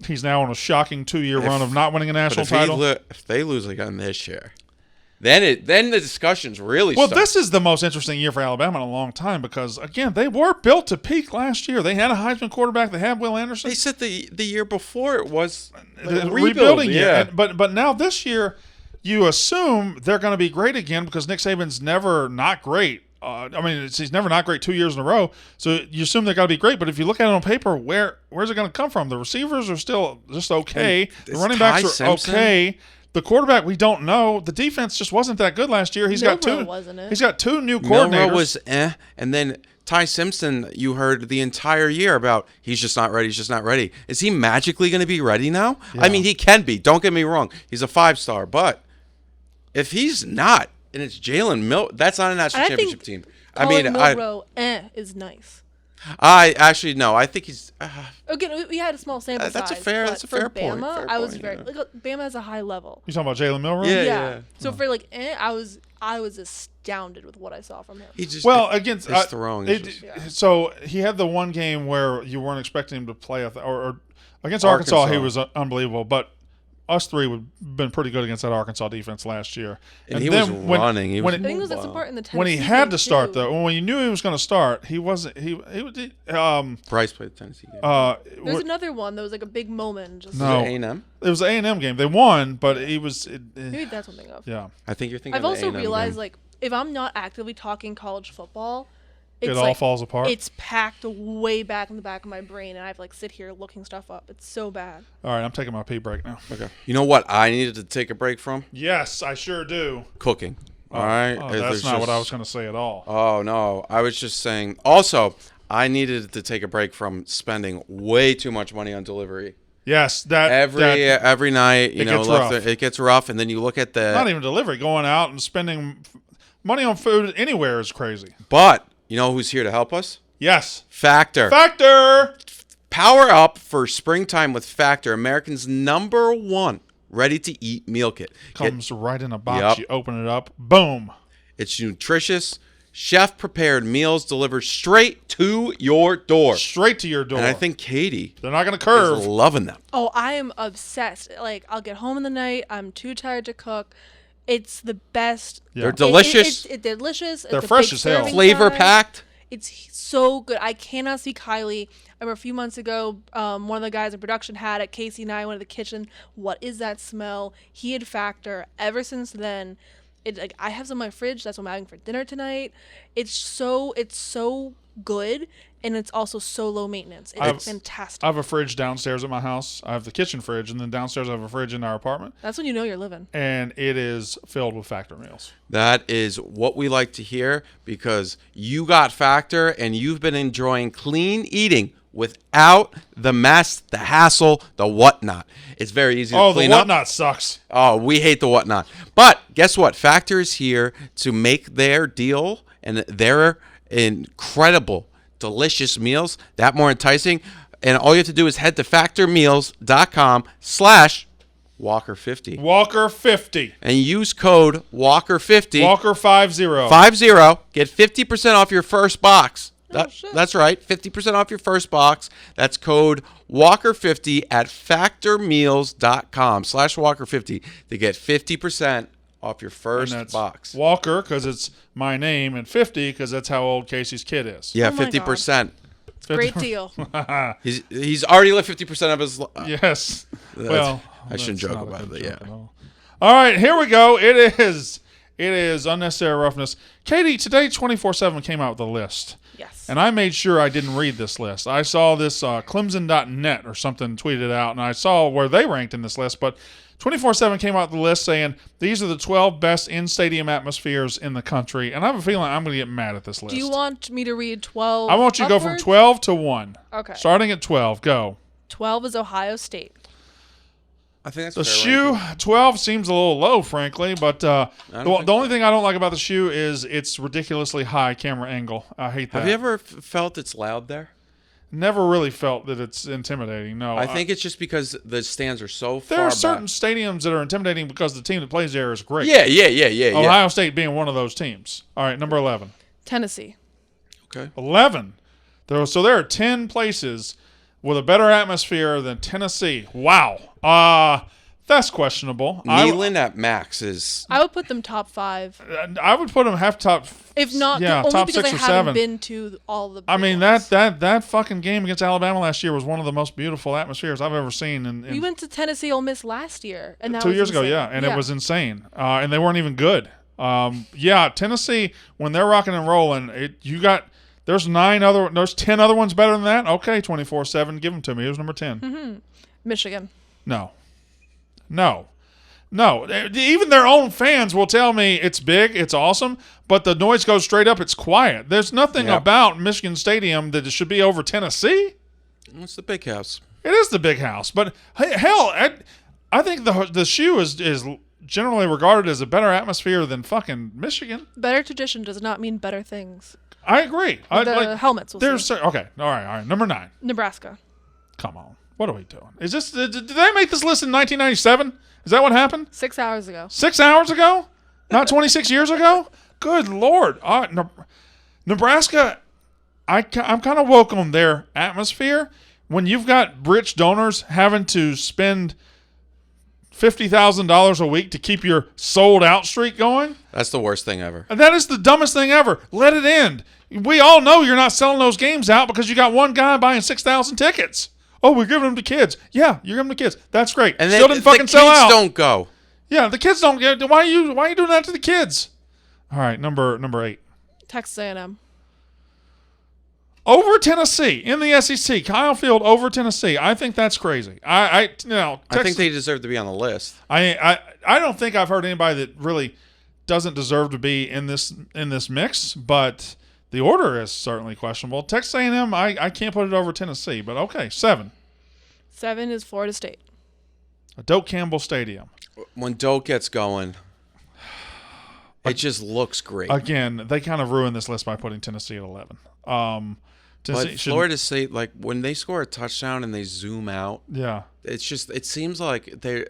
He's now on a shocking 2-year run of not winning a national title. If they lose again this year, then the discussions really start. This is the most interesting year for Alabama in a long time because, again, they were built to peak last year. They had a Heisman quarterback. They had Will Anderson. They said the year before it was the rebuilding year. But now this year, you assume they're going to be great again because Nick Saban's never not great. He's never not great 2 years in a row. So you assume they're going to be great. But if you look at it on paper, where's it going to come from? The receivers are still just okay. The running backs are okay. The quarterback, we don't know. The defense just wasn't that good last year. He's got 2 new coordinators. Milroe was and then Ty Simpson, you heard the entire year about he's just not ready. He's just not ready. Is he magically going to be ready now? Yeah. I mean, he can be. Don't get me wrong. He's a 5-star. But if he's not, and it's Jalen Milroe, that's not a national championship team. Milroe is nice. I actually no. I think he's. Again, we had a small sample size. That's a fair point. I was very Bama has a high level. You talking about Jalen Milroe? Yeah. So for I was astounded with what I saw from him. Against throwing. So he had the one game where you weren't expecting him to play, or against Arkansas, he was unbelievable. But us 3 would have been pretty good against that Arkansas defense last year. And he was running. I think it was some part in the Tennessee when he had to start, too. though, when you knew he was going to start, he wasn't. Bryce played the Tennessee game. There's another one that was like a big moment. No, A&M. It was an A&M game. They won, but he was. Maybe that's something of. Yeah, I think you're thinking. I've also A&M realized game. like if I'm not actively talking college football, it all falls apart. It's packed way back in the back of my brain, and I have to sit here looking stuff up. It's so bad. All right, I'm taking my pee break now. Okay. You know what I needed to take a break from? Yes, I sure do. Cooking. All right. That's not what I was going to say at all. Oh no, I was just saying. Also, I needed to take a break from spending way too much money on delivery. Yes, every night, it gets rough, and then you look at not even delivery, going out and spending money on food anywhere is crazy. But you know who's here to help us? Yes, Factor. Power up for springtime with Factor, American's #1 ready-to-eat meal kit. Comes right in a box. Yep. You open it up, boom. It's nutritious, chef-prepared meals delivered straight to your door. Straight to your door. And I think Katie, they're not going to curve. Is loving them. Oh, I am obsessed. Like, I'll get home in the night. I'm too tired to cook. It's the best. Yeah. They're delicious. It's delicious. They're fresh as hell. Flavor-packed. It's so good. I cannot speak highly. I remember a few months ago, one of the guys in production had it. Casey and I went to the kitchen. What is that smell? He had Factor. Ever since then, I have some in my fridge. That's what I'm having for dinner tonight. It's so good, and it's also so low maintenance. It's fantastic. I have a fridge downstairs at my house. I have the kitchen fridge, and then downstairs I have a fridge in our apartment. That's when you know you're living. And it is filled with Factor meals. That is what we like to hear because you got Factor, and you've been enjoying clean eating without the mess, the hassle, the whatnot. It's very easy to clean up. Oh, the whatnot sucks. Oh, we hate the whatnot. But guess what? Factor is here to make their deal and their incredible, delicious meals that more enticing. And all you have to do is head to factormeals.com/ Walker50. Walker50. And use code Walker50. Walker50. 50. Get 50% off your first box. Shit. That's right. 50% off your first box. That's code Walker50 at factormeals.com/Walker50 to get 50% off your And first that's box. Walker, because it's my name, and 50, because that's how old Casey's kid is. Yeah, Oh my 50%. Great deal. He's already lived 50% of his life. Yes. Well, I shouldn't that's joke not a about it, good but joke yeah. at all. All right, here we go. It is unnecessary roughness. Katie, today 24/7 came out with a list. Yes. And I made sure I didn't read this list. I saw this Clemson.net or something tweeted out, and I saw where they ranked in this list. But 24/7 came out with the list saying these are the 12 best in-stadium atmospheres in the country. And I have a feeling I'm going to get mad at this list. Do you want me to read 12? I want you to go from upwards? 12 to 1. Okay. Starting at 12, go. 12 is Ohio State. I think that's The fair shoe, ranking. 12 seems a little low, frankly, but the think only thing I don't like about the shoe is its ridiculously high camera angle. I hate that. Have you ever felt it's loud there? Never really felt that it's intimidating. No. I think it's just because the stands are so there far are certain back. stadiums that are intimidating because the team that plays there is great. Yeah. Ohio State being one of those teams. All right, number 11. Tennessee. Okay. 11. So there are 10 places with a better atmosphere than Tennessee. Wow. That's questionable. Neyland at max is. I would put them top 5. I would put them half top. If not, yeah, only top because 6 I or haven't 7. been to all the. I big mean ones. that fucking game against Alabama last year was one of the most beautiful atmospheres I've ever seen. In We went to Tennessee Ole Miss last year, and that 2 was years ago, insane. yeah, and it was insane. And they weren't even good. Yeah, Tennessee when they're rocking and rolling, there's 10 other ones better than that. Okay, 24/7, give them to me. Here's number 10. Michigan. No. Even their own fans will tell me it's big, it's awesome, but the noise goes straight up. It's quiet. There's nothing about Michigan Stadium that it should be over Tennessee. It's the big house. It is the big house, but hell, I think the shoe is generally regarded as a better atmosphere than fucking Michigan. Better tradition does not mean better things. I agree. The helmets. We'll see. Okay. All right. Number 9. Nebraska. Come on. What are we doing? Is this? Did they make this list in 1997? Is that what happened? 6 hours ago. 6 hours ago? Not 26 years ago? Good Lord. Nebraska, I'm kind of woke on their atmosphere. When you've got rich donors having to spend $50,000 a week to keep your sold out streak going, That's the worst thing ever. that is the dumbest thing ever. Let it end. We all know you're not selling those games out because you got one guy buying 6,000 tickets. Oh, we're giving them to kids. Yeah, you're giving them to kids. That's great. And Still didn't fucking sell out. The kids don't go. Yeah, the kids don't get. Why are you doing that to the kids? All right, number 8. Texas A&M. Over Tennessee in the SEC. Kyle Field over Tennessee. I think that's crazy. I think they deserve to be on the list. I don't think I've heard anybody that really doesn't deserve to be in this mix, but the order is certainly questionable. Texas A&M, I can't put it over Tennessee, but okay, 7. 7 is Florida State. Doak Campbell Stadium. When Doak gets going, it just looks great. Again, they kind of ruined this list by putting Tennessee at 11. But Florida State, like when they score a touchdown and they zoom out, yeah, it seems like they're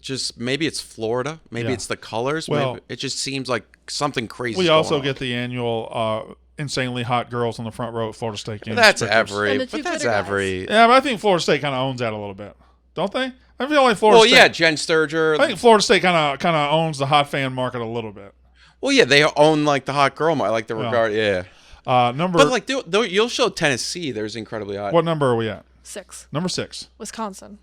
just maybe it's Florida, maybe Yeah. it's the colors. Well, maybe it just seems like something crazy. we also get the annual insanely hot girls on the front row at Florida State games. That's Stickers. And every. the two But that's glitter guys. every. Yeah, but I think Florida State kind of owns that a little bit, don't they? I feel like Florida Well, State. yeah, Jen Sturger. I think Florida State kind of owns the hot fan market a little bit. Well, yeah, they own like the hot girl, like the regard. Yeah, Number. but like you'll show Tennessee. There's incredibly hot. What number are we at? 6. Number 6. Wisconsin.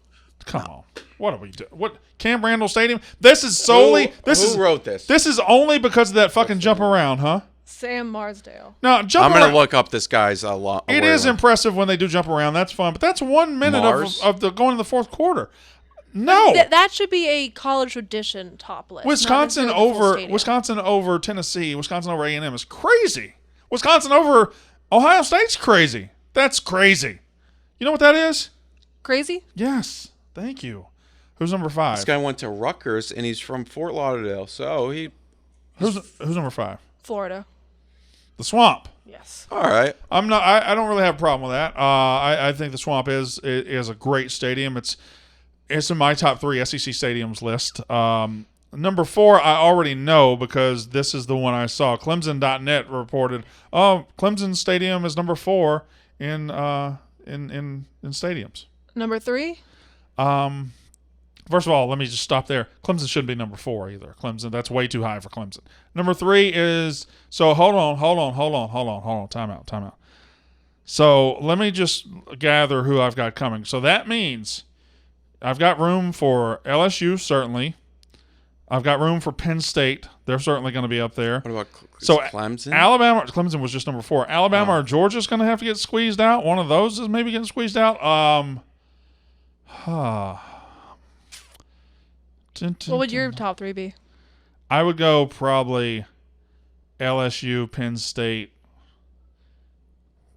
Come on. What are we doing? What Cam Randall Stadium? This is solely. Who wrote this? This is only because of that fucking jump around, huh? Sam Marsdale. Now jump I'm around. gonna look up this guy's a lot. It is impressive when they do jump around. That's fun, but that's 1 minute Mars? of the going to the fourth quarter. No. That should be a college tradition top list. not Wisconsin necessarily the full over stadium. Wisconsin over Tennessee, Wisconsin over A&M is crazy. Wisconsin over Ohio State's crazy. That's crazy. You know what that is? Crazy? Yes. Thank you. Who's number 5? This guy went to Rutgers and he's from Fort Lauderdale, so he. Who's number 5? Florida. The Swamp. Yes. All right. I'm not. I don't really have a problem with that. I think the Swamp is a great stadium. It's in my top 3 SEC stadiums list. Number 4, I already know because this is the one I saw. Clemson.net reported, Clemson Stadium is number 4 in stadiums. Number 3? First of all, let me just stop there. Clemson shouldn't be number 4 either. Clemson, that's way too high for Clemson. Number 3 is, so hold on. Time out. So let me just gather who I've got coming. So that means I've got room for LSU, certainly. I've got room for Penn State. They're certainly going to be up there. What about Clemson? Clemson was just number 4. Alabama or Georgia's going to have to get squeezed out. One of those is maybe getting squeezed out. What would your top 3 be? I would go probably LSU, Penn State,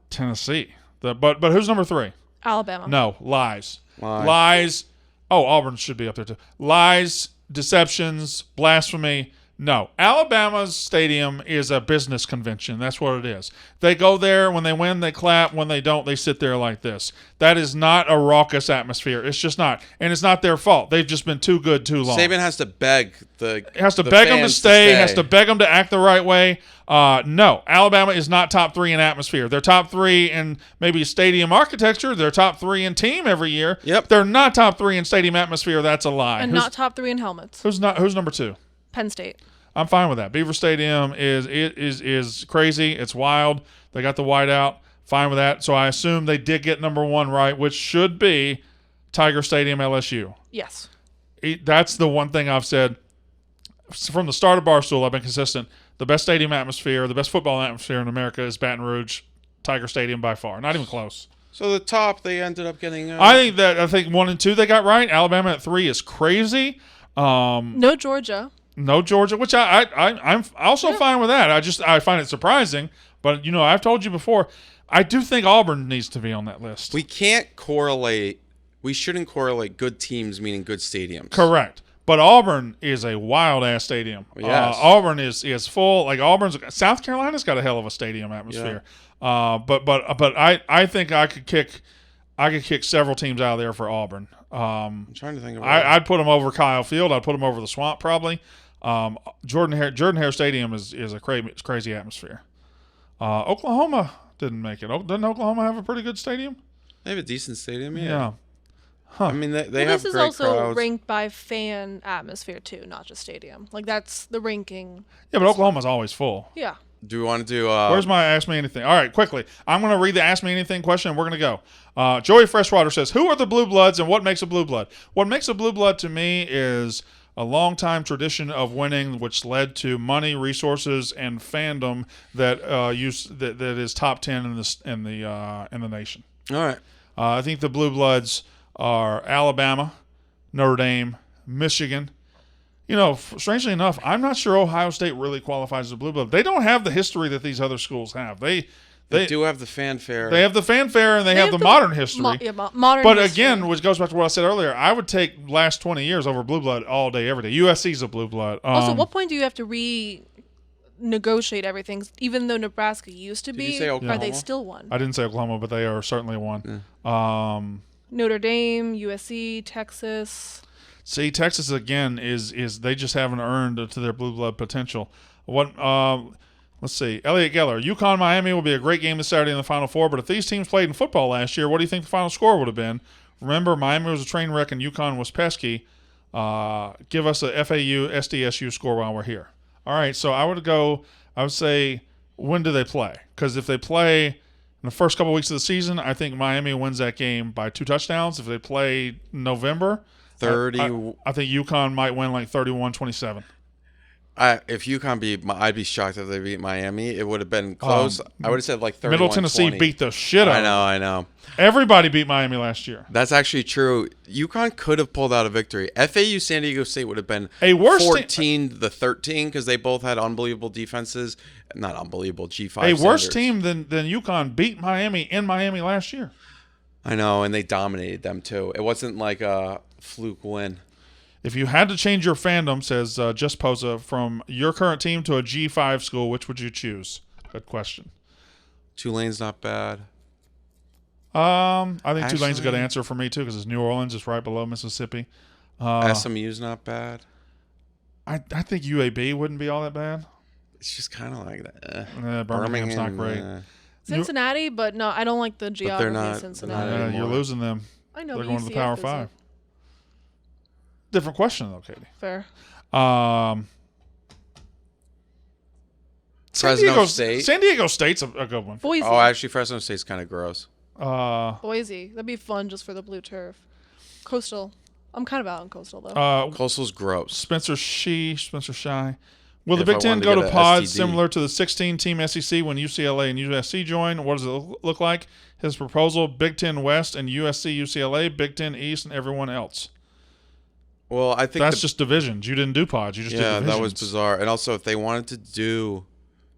Tennessee. But who's number 3? Alabama. No, lies. Oh, Auburn should be up there too. Lies, deceptions, blasphemy. No. Alabama's stadium is a business convention. That's what it is. They go there. When they win, they clap. When they don't, they sit there like this. That is not a raucous atmosphere. It's just not. And it's not their fault. They've just been too good too long. Saban has to beg them to stay. Has to beg them to act the right way. No. Alabama is not top 3 in atmosphere. They're top 3 in maybe stadium architecture. They're top 3 in team every year. Yep. They're not top 3 in stadium atmosphere. That's a lie. And not top 3 in helmets. Who's number 2? Penn State. I'm fine with that. Beaver Stadium is crazy. It's wild. They got the whiteout. Fine with that. So I assume they did get number 1 right, which should be Tiger Stadium, LSU. Yes. That's the one thing I've said from the start of Barstool. I've been consistent. The best stadium atmosphere, the best football atmosphere in America is Baton Rouge, Tiger Stadium by far. Not even close. So the top, they ended up getting. I think 1 and 2 they got right. Alabama at 3 is crazy. No Georgia. No Georgia, which I'm also fine with that. I find it surprising, but I've told you before, I do think Auburn needs to be on that list. We can't correlate. We shouldn't correlate good teams meaning good stadiums. Correct, but Auburn is a wild ass stadium. Yes. Auburn is full. Like South Carolina's got a hell of a stadium atmosphere. Yeah. But I think I could kick several teams out of there for Auburn. I'm trying to think of. I'd put them over Kyle Field. I'd put them over the Swamp probably. Jordan Hare Stadium is a crazy atmosphere. Oklahoma didn't make it. Doesn't Oklahoma have a pretty good stadium? They have a decent stadium, yeah. Yeah. Huh. I mean, they have this great is also crowds. ranked by fan atmosphere too, not just stadium. Like that's the ranking. Yeah, but Oklahoma's always full. Yeah. Do we want to do? Where's my Ask Me Anything? All right, quickly. I'm going to read the Ask Me Anything question, and we're going to go. Joey Freshwater says, who are the Blue Bloods, and what makes a Blue Blood? What makes a Blue Blood to me is a long-time tradition of winning, which led to money, resources, and fandom that that is top 10 in the nation. All right. I think the Blue Bloods are Alabama, Notre Dame, Michigan. Strangely enough, I'm not sure Ohio State really qualifies as a Blue Blood. They don't have the history that these other schools have. They do have the fanfare. They have the fanfare, and they have the modern history. Modern but history. again, which goes back to what I said earlier, I would take last 20 years over Blue Blood all day, every day. USC's a Blue Blood. Also, what point do you have to renegotiate everything? Even though Nebraska used to Did be, you say Oklahoma? are they still one? I didn't say Oklahoma, but they are certainly one. Yeah. Notre Dame, USC, Texas. See, Texas again is they just haven't earned to their Blue Blood potential. Let's see. Elliot Geller, UConn Miami will be a great game this Saturday in the Final Four, but if these teams played in football last year, what do you think the final score would have been? Remember, Miami was a train wreck and UConn was pesky. Give us a FAU SDSU score while we're here. All right, so I would say, when do they play? Because if they play in the first couple weeks of the season, I think Miami wins that game by 2 touchdowns. If they play November, 30. I think UConn might win like 31-27. If UConn beat, I'd be shocked if they beat Miami. It would have been close. I would have said like 31-20. Middle Tennessee beat the shit out of them. I know. Everybody beat Miami last year. That's actually true. UConn could have pulled out a victory. FAU San Diego State would have been a worse 14-13 because they both had unbelievable defenses. Not unbelievable, G5 A worse standards. team than UConn beat Miami in Miami last year. I know, and they dominated them too. It wasn't like a fluke win. If you had to change your fandom, says Just Posa, from your current team to a G5 school, which would you choose? Good question. Tulane's not bad. I think Tulane's a good Actually- answer for me too because it's New Orleans, it's right below Mississippi. SMU's not bad. I think UAB wouldn't be all that bad. It's just kind of like that. Birmingham's not Birmingham, great. Cincinnati, but no, I don't like the geography not- of they're Cincinnati. not You're anymore. losing them. I know. They're but going to the UCF Power is a- Five. Different question though, Katie. Fair. Fresno State. San Diego State's a good one. Boise. Oh, actually, Fresno State's kind of gross. Boise. That'd be fun just for the blue turf. Coastal. I'm kind of out on Coastal though. Coastal's gross. Spencer Shy. Will the If Big I Ten wanted to go get to a pods STD. similar to the 16-team SEC when UCLA and USC join? What does it look like? His proposal: Big Ten West and USC, UCLA, Big Ten East, and everyone else. Well, I think That's just divisions. You didn't do pods. You just did divisions. that was bizarre. And also, if they wanted to do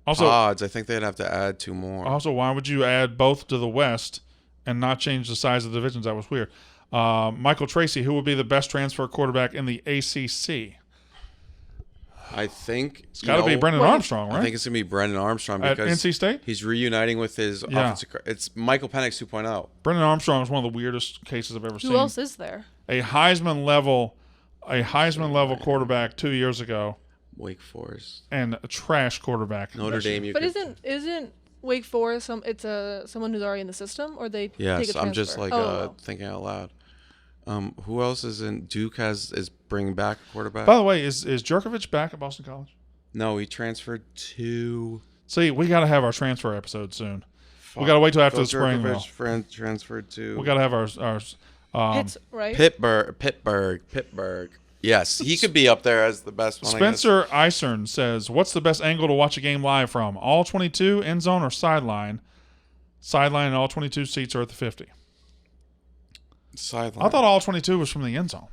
Also, pods, I think they'd have to add 2 more. why would you add both to the West and not change the size of the divisions? That was weird. Michael Tracy, who would be the best transfer quarterback in the ACC? I think It's got to be Brendan Armstrong, right? I think it's gonna be Brendan Armstrong At because NC State. he's reuniting with his offensive. It's Michael Penix 2.0. Brendan Armstrong is one of the weirdest cases I've ever seen. Who else is there? A Heisman level quarterback 2 years ago, Wake Forest, and a trash quarterback. Notre Dame. You But could, isn't Wake Forest someone who's already in the system, or they take a yes, transfer? I'm just like Oh. thinking out loud. Who else is in Duke? is bringing back a quarterback? By the way, is Jerkovich back at Boston College? No, he transferred to. See, we got to have our transfer episode soon. We got to wait till after the spring. though. Friend transferred to. We got to have our Pitts, right? Pittsburgh. Yes, he could be up there as the best one. Spencer Eisern says, "What's the best angle to watch a game live from? All 22, end zone, or sideline? Sideline, and all 22 seats are at the 50." Sideline. I thought all 22 was from the end zone.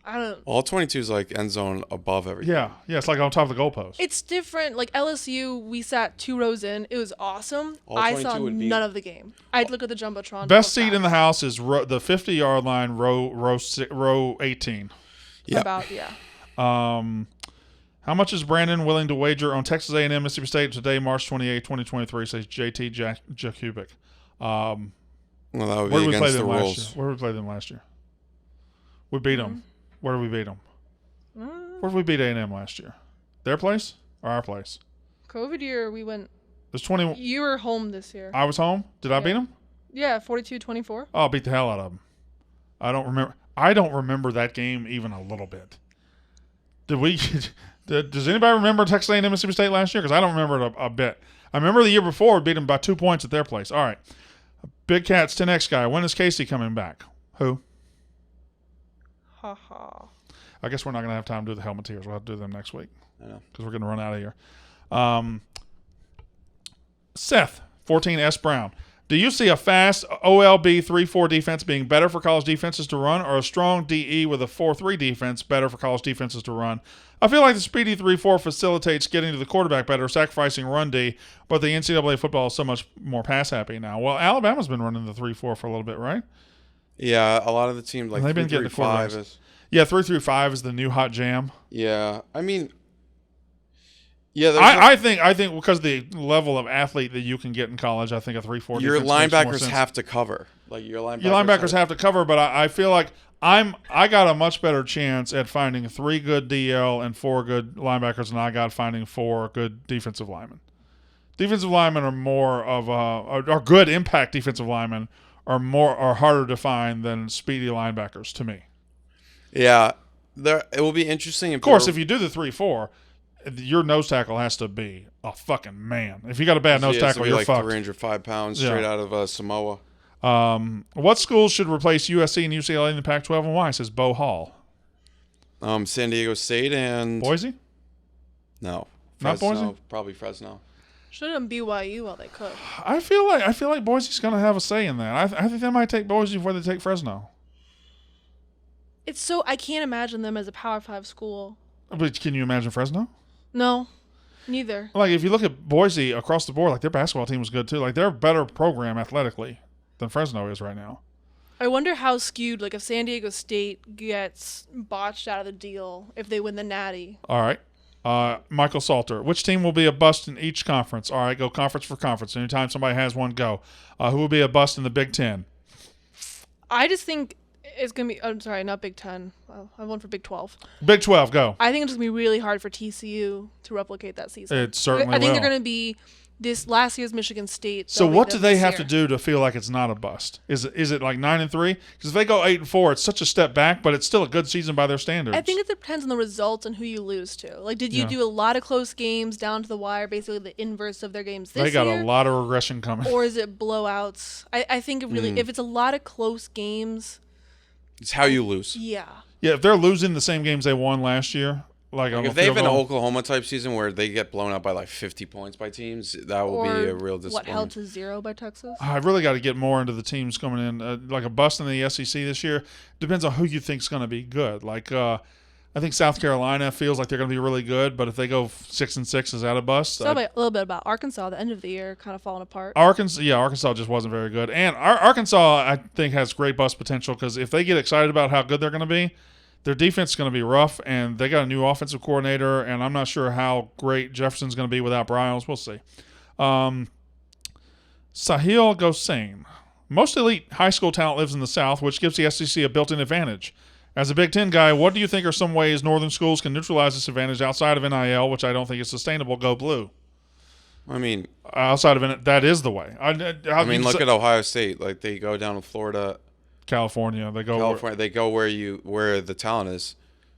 I don't. all 22 is like end zone above everything. Yeah, it's like on top of the goalpost. It's different. Like LSU, we sat 2 rows in. It was awesome. All I 22 saw would be- none of the game. I'd look at the jumbotron. Best real seat in the fast. house is the 50-yard line, row 18. Yeah. About yeah. How much is Brandon willing to wager on Texas A&M Mississippi State today, March 28, 2023? Says JT Jakubic. Well, that would Where be did we play against the them last year? rules. Where did we play them last year? We beat them. Where did we beat them? Where did we beat A&M last year? Their place or our place? COVID year, we went. It was 20. You were home this year. I was home. Did I beat them? Yeah, 42-24. Oh, I beat the hell out of them. I don't remember that game even a little bit. Did we? Does anybody remember Texas A&M Mississippi State last year? Because I don't remember it a bit. I remember the year before we beat them by 2 points at their place. All right. Big Cat's 10X guy. When is Casey coming back? Who? Ha ha. I guess we're not going to have time to do the helmeteers. We'll have to do them next week I know. because we're going to run out of here. Seth, 14S Brown. Do you see a fast OLB 3-4 defense being better for college defenses to run, or a strong DE with a 4-3 defense better for college defenses to run? I feel like the speedy 3-4 facilitates getting to the quarterback better, sacrificing run D, but the NCAA football is so much more pass happy now. Well, Alabama's been running the 3-4 for a little bit, right? Yeah, a lot of the teams like They've been getting the 3-3-5 quarterbacks. is. Yeah, 3-5 is the new hot jam. Yeah, I mean, yeah. I think because the level of athlete that you can get in college, I think a 3-4 your defense makes more linebackers sense. have to cover. Like your linebackers have to cover, but I feel like I got a much better chance at finding 3 good DL and 4 good linebackers than I got finding 4 good defensive linemen. Defensive linemen are more of are good impact defensive linemen are harder to find than speedy linebackers to me. Yeah, it will be interesting. Of course, if you do the 3-4, your nose tackle has to be a fucking man. If you got a bad nose tackle, you're like fucked. 305 pounds straight out of Samoa. What schools should replace USC and UCLA in the Pac-12 and why? Says Bo Hall. San Diego State and Boise? No, Not Fresno, Boise? Probably Fresno. Should have done BYU while they could. I feel like Boise's going to have a say in that. I think they might take Boise before they take Fresno. It's so I can't imagine them as a Power 5 school. But can you imagine Fresno? No, neither. Like if you look at Boise across the board, like their basketball team was good too. Like they're a better program athletically than Fresno is right now. I wonder how skewed, like if San Diego State gets botched out of the deal if they win the Natty. All right. Michael Salter. Which team will be a bust in each conference? All right, go conference for conference. Anytime somebody has one, go. Who will be a bust in the Big Ten? I just think it's going to be, I'm sorry, not Big 10. I went for Big 12. Big 12, go. I think it's going to be really hard for TCU to replicate that season. It certainly I think will. they're going to be this last year's Michigan State. So what do they have to year. do to feel like it's not a bust? Is it like 9-3? Because if they go 8-4, it's such a step back, but it's still a good season by their standards. I think it depends on the results and who you lose to. Like, did you do a lot of close games down to the wire, basically the inverse of their games this year? They got a lot of regression coming. Or is it blowouts? I think it really, if it's a lot of close games, It's how you lose. yeah. Yeah, if they're losing the same games they won last year, like on If a they have field an goal, Oklahoma type season where they get blown out by like 50 points by teams, that will Or be a real what held disappointment. to 0 by Texas? I really got to get more into the teams coming in. Like a bust in the SEC this year depends on who you think's going to be good. Like I think South Carolina feels like they're going to be really good, but if they go 6-6, is that a bust? So a little bit about Arkansas, the end of the year, kind of falling apart. Arkansas just wasn't very good. And Arkansas, I think, has great bust potential because if they get excited about how good they're going to be, their defense is going to be rough, and they got a new offensive coordinator, and I'm not sure how great Jefferson's going to be without Bryles. We'll see. Sahil Gossain. Most elite high school talent lives in the South, which gives the SEC a built-in advantage. As a Big Ten guy, what do you think are some ways northern schools can neutralize this advantage outside of NIL, which I don't think is sustainable? Go blue. I mean, Outside of it, that is the way. look at Ohio State. Like they go down to Florida, California. They go California. They go where the talent is.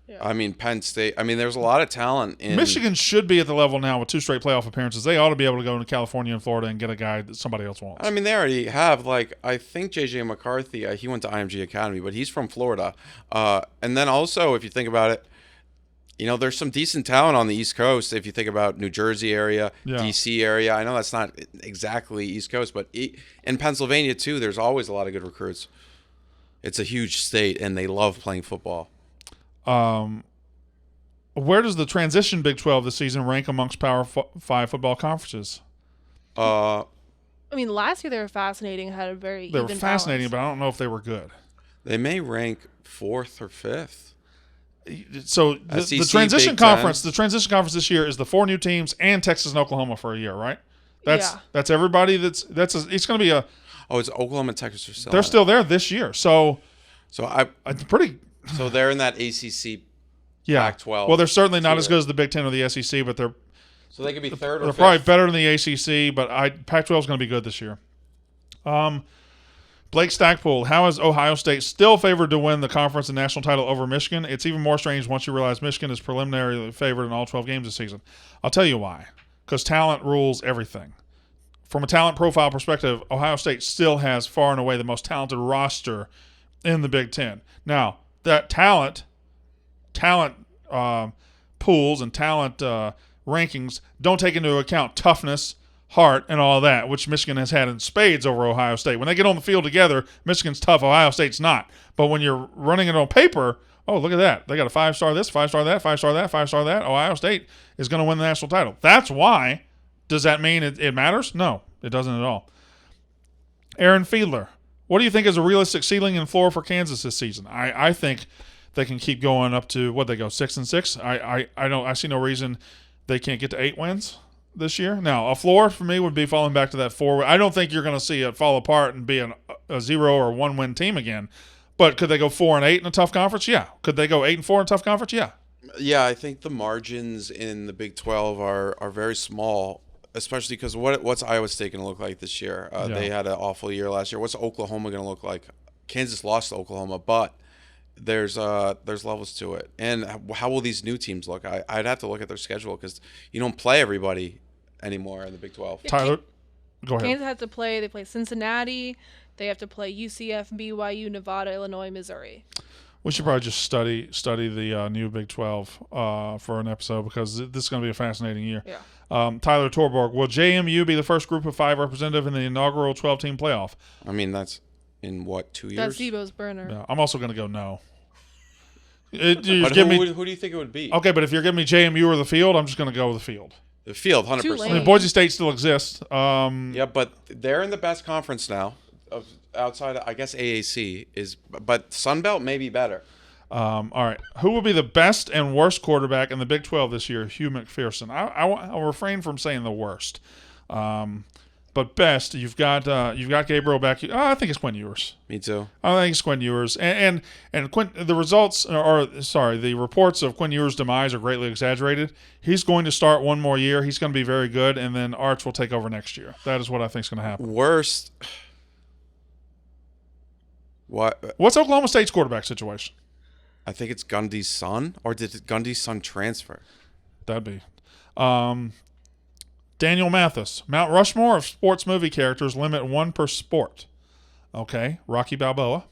Yeah. I mean, Penn State. I mean, there's a lot of talent in Michigan should be at the level now with 2 straight playoff appearances. They ought to be able to go into California and Florida and get a guy that somebody else wants. I mean, they already have, like, I think J.J. McCarthy, he went to IMG Academy, but he's from Florida. And then also, if you think about it, there's some decent talent on the East Coast. If you think about New Jersey area, D.C. area. I know that's not exactly East Coast, but in Pennsylvania, too, there's always a lot of good recruits. It's a huge state, and they love playing football. Where does the transition Big 12 this season rank amongst Power 5 football conferences? I mean, last year they were fascinating. Had a very They were even fascinating, balance. but I don't know if they were good. They may rank 4th or 5th. So the SEC, transition Big Ten. conference, this year is the 4 new teams and Texas and Oklahoma for a year, right? Yeah. That's everybody. It's going to be a. Oh, it's Oklahoma and Texas are still. They're still there this year, so So it's pretty. So they're in that ACC. Yeah. Pac-12 Well, they're certainly not as tier. good as the Big Ten or the SEC, but they're So they could be 3rd or they're 5th. probably better than the ACC. But Pac-12 is going to be good this year. Blake Stackpool, how is Ohio State still favored to win the conference and national title over Michigan? It's even more strange once you realize Michigan is preliminarily favored in all 12 games this season. I'll tell you why. Because talent rules everything. From a talent profile perspective, Ohio State still has far and away the most talented roster in the Big Ten. Now, that talent pools and talent rankings don't take into account toughness, heart, and all that, which Michigan has had in spades over Ohio State. When they get on the field together, Michigan's tough, Ohio State's not. But when you're running it on paper, oh, look at that. They got a 5-star this, 5-star that, 5-star that, 5-star that. Ohio State is going to win the national title. That's why. Does that mean it matters? No, it doesn't at all. Aaron Fiedler, what do you think is a realistic ceiling and floor for Kansas this season? I think they can keep going up to, what they go, 6-6? I see no reason they can't get to 8 wins this year. Now, a floor for me would be falling back to that 4. I don't think you're going to see it fall apart and be a 0 or 1 win team again. But could they go 4-8 in a tough conference? Yeah. Could they go 8-4 in a tough conference? Yeah. Yeah, I think the margins in the Big 12 are very small, especially because what's Iowa State going to look like this year? They had an awful year last year. What's Oklahoma going to look like? Kansas lost to Oklahoma, but there's levels to it. And how will these new teams look? I'd have to look at their schedule because you don't play everybody anymore in the Big 12. Tyler, go ahead. Kansas has to play. They play Cincinnati. They have to play UCF, BYU, Nevada, Illinois, Missouri. We should probably just study the new Big 12 for an episode because this is going to be a fascinating year. Yeah. Tyler Torborg, will JMU be the first group of 5 representative in the inaugural 12-team playoff? I mean, that's in what, 2 years? That's Zebo's burner. Yeah, I'm also going to go no. But who do you think it would be? Okay, but if you're giving me JMU or the field, I'm just going to go with the field. The field, Too 100%. late. I mean, Boise State still exists. Yeah, but they're in the best conference now. Outside, I guess AAC is, but Sun Belt may be better. All right. Who will be the best and worst quarterback in the Big 12 this year? Hugh McPherson. I'll refrain from saying the worst. But best, you've got Gabriel back. I think it's Quinn Ewers. Me too. I think it's Quinn Ewers, and Quinn. The results, the reports of Quinn Ewers' demise are greatly exaggerated. He's going to start one more year. He's going to be very good, and then Arch will take over next year. That is what I think is going to happen. Worst. What? What's Oklahoma State's quarterback situation? I think it's Gundy's son, or did Gundy's son transfer? That'd be. Daniel Mathis. Mount Rushmore of sports movie characters, limit one per sport. Okay. Rocky Balboa.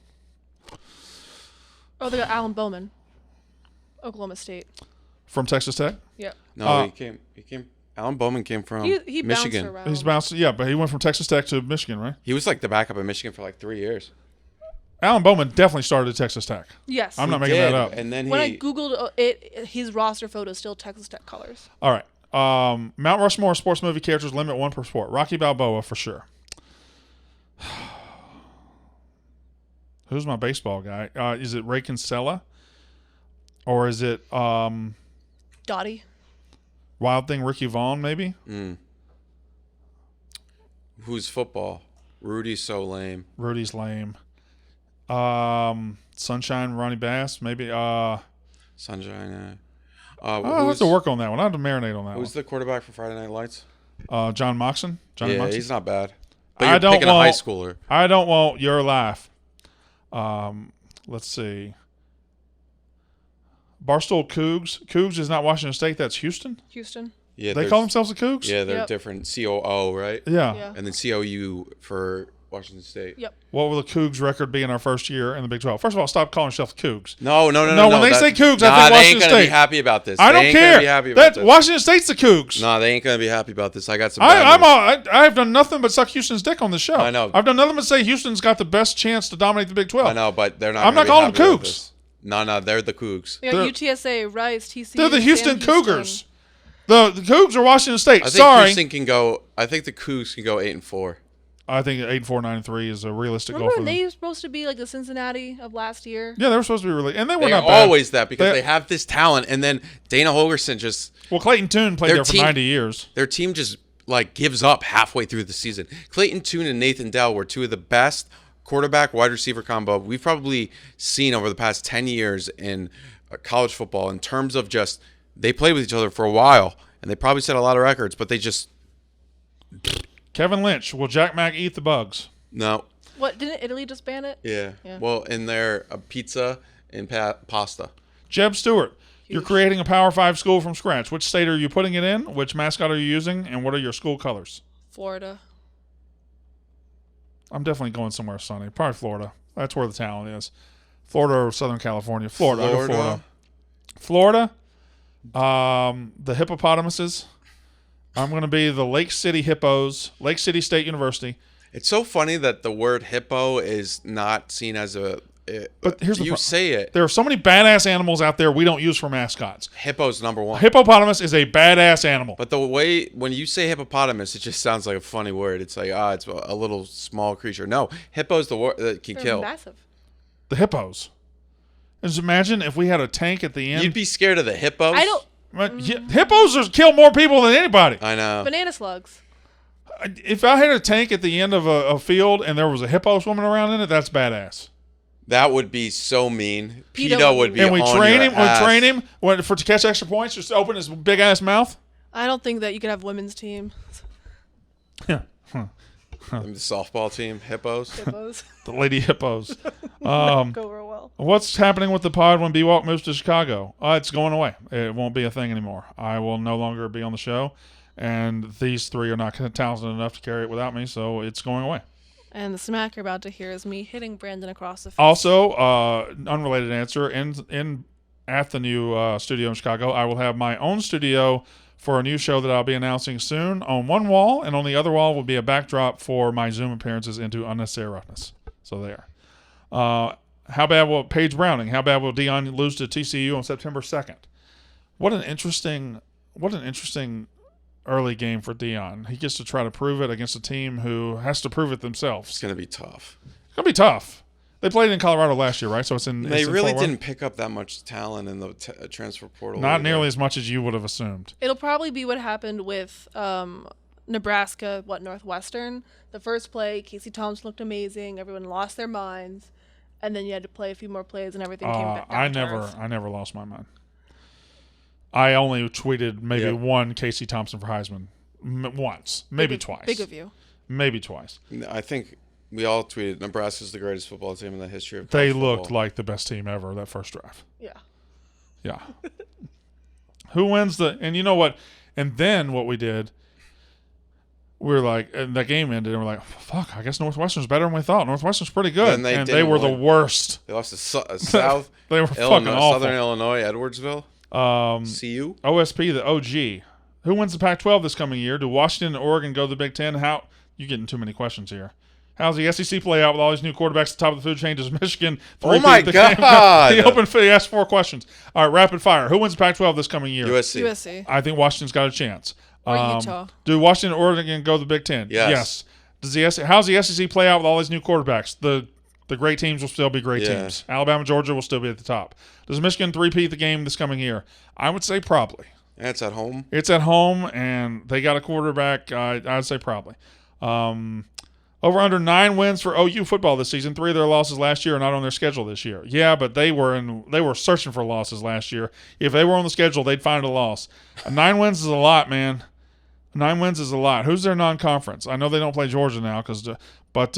Oh, they got Alan Bowman. Oklahoma State. From Texas Tech? Yep. No, he came. Alan Bowman came from He bounced Michigan. around. He's bounced. Yeah, but he went from Texas Tech to Michigan, right? He was like the backup in Michigan for like 3 years. Alan Bowman definitely started at Texas Tech. Yes. I'm not He making that did, up. And then When I Googled it, his roster photo is still Texas Tech colors. All right. Mount Rushmore of sports movie characters, limit one per sport. Rocky Balboa for sure. Who's my baseball guy? Is it Ray Kinsella? Or is it Dottie. Wild Thing Ricky Vaughn, maybe? Who's football? Rudy's so lame. Rudy's lame. Sunshine Ronnie Bass, maybe. Sunshine. I'll have to work on that one. I'll have to marinate on that Who's the quarterback for Friday Night Lights? one. John Moxon? Johnny Yeah, Moxon? he's not bad. But you're picking a high schooler. I don't want your life. Let's see. Barstool Cougs. Cougs is not Washington State. That's Houston. Houston. Yeah, They call themselves the Cougs? Yeah, they're Yep. different. COO, right? Yeah. Yeah. And then COU for Washington State. Yep. What will the Cougs record be in our first year in the Big 12? First of all, stop calling yourself Cougs. No. No, when they say Cougs, I think they ain't Washington gonna State. be happy about this. I don't They ain't gonna be care. happy about this. Washington State's the Cougs. No, they ain't gonna be happy about this. I got some. bad news. I've done nothing but suck Houston's dick on this show. I know. I've done nothing but say Houston's got the best chance to dominate the Big 12. I know, but they're not. I'm gonna not calling be them happy about Cougs. this. No, they're the Cougs. They got They're- UTSA, Rice, TCU. They're the Houston Sam Cougars. The Cougs are Washington State. I think Sorry. Houston can go. I think the Cougs can go 8-4. I think 8-4, 9-3 is a realistic goal Remember for when them. they were supposed to be like the Cincinnati of last year? Yeah, they were supposed to be really, and they were They're not bad. always that because They- they have this talent, and then Dana Holgerson just Well, Clayton Tune played Their there for team- 90 years. their team just like gives up halfway through the season. Clayton Tune and Nathan Dell were two of the best quarterback wide receiver combo we've probably seen over the past 10 years in college football in terms of just they played with each other for a while and they probably set a lot of records, but they just Kevin Lynch, will Jack Mack eat the bugs? no. What, didn't Italy just ban it? Yeah. Yeah. Well, in their pizza and pasta. Jeb Stewart, you're Huge. creating a Power 5 school from scratch. Which state are you putting it in? Which mascot are you using? And what are your school colors? Florida. I'm definitely going somewhere sunny. Probably Florida. That's where the talent is. Florida or Southern California. Florida. I'll go Florida. The hippopotamuses. I'm going to be the Lake City Hippos, Lake City State University. It's so funny that the word hippo is not seen as a. But here's the you pro- say it. There are so many badass animals out there we don't use for mascots. Hippo's number one. Hippopotamus is a badass animal. But the way when you say hippopotamus, it just sounds like a funny word. It's like it's a little small creature. No, hippo's the word that can They're kill. massive. The hippos. Just imagine if we had a tank at the end. You'd be scared of the hippos. I don't. Hippos kill more people than anybody. I know. Banana slugs. If I had a tank at the end of a field and there was a hippo swimming around in it, that's badass. That would be so mean. Peter Peter would be. And we on train your him. ass. We train him to catch extra points. Just open his big ass mouth. I don't think that you could have women's team. Yeah, The softball team, hippos. Hippos. the lady hippos. Go real well. What's happening with the pod when B-Walk moves to Chicago? It's going away. It won't be a thing anymore. I will no longer be on the show, and these three are not talented enough to carry it without me, so it's going away. And the smack you're about to hear is me hitting Brandon across the face. Also, unrelated answer, at the new studio in Chicago, I will have my own studio for a new show that I'll be announcing soon. On one wall, and on the other wall will be a backdrop for my Zoom appearances into Unnecessary Roughness. So there. How bad will Paige Browning? How bad will Deion lose to TCU on September 2nd? What an interesting early game for Deion. He gets to try to prove it against a team who has to prove it themselves. It's gonna be tough. It's gonna be tough. They played in Colorado last year, right? So it's in. They it's in really Fort Worth. didn't pick up that much talent in the transfer portal. Not either. nearly as much as you would have assumed. It'll probably be what happened with Nebraska, Northwestern. The first play, Casey Thompson looked amazing. Everyone lost their minds. And then you had to play a few more plays and everything came back down to earth. I never lost my mind. I only tweeted maybe one Casey Thompson for Heisman once, maybe twice. Big of you. Maybe twice. I think we all tweeted Nebraska's the greatest football team in the history of They college looked football. like the best team ever that first drive. Yeah. Yeah. Who wins and you know what? And then what we did, we were like, and that game ended, and we're like, fuck, I guess Northwestern's better than we thought. Northwestern's pretty good. And they they were didn't the worst. They lost to South They were fucking awful. Southern Illinois, Edwardsville. CU? OSP, the OG. Who wins the Pac-12 this coming year? Do Washington and Oregon go to the Big Ten? How? You're getting too many questions here. How's the SEC play out with all these new quarterbacks at the top of the food chain? Does Michigan Oh my God. He asked 4 questions. All right, rapid fire. Who wins the Pac-12 this coming year? USC. I think Washington's got a chance. Or Utah. Do Washington and Oregon go to the Big Ten? Yes. Does how's the SEC play out with all these new quarterbacks? The great teams will still be great teams. Alabama, Georgia will still be at the top. Does Michigan three-peat the game this coming year? I would say probably. And it's at home. It's at home, and they got a quarterback. I'd say probably. Over under 9 wins for OU football this season. 3 of their losses last year are not on their schedule this year. Yeah, but they were searching for losses last year. If they were on the schedule, they'd find a loss. 9 wins is a lot, man. 9 wins is a lot. Who's their non-conference? I know they don't play Georgia now, but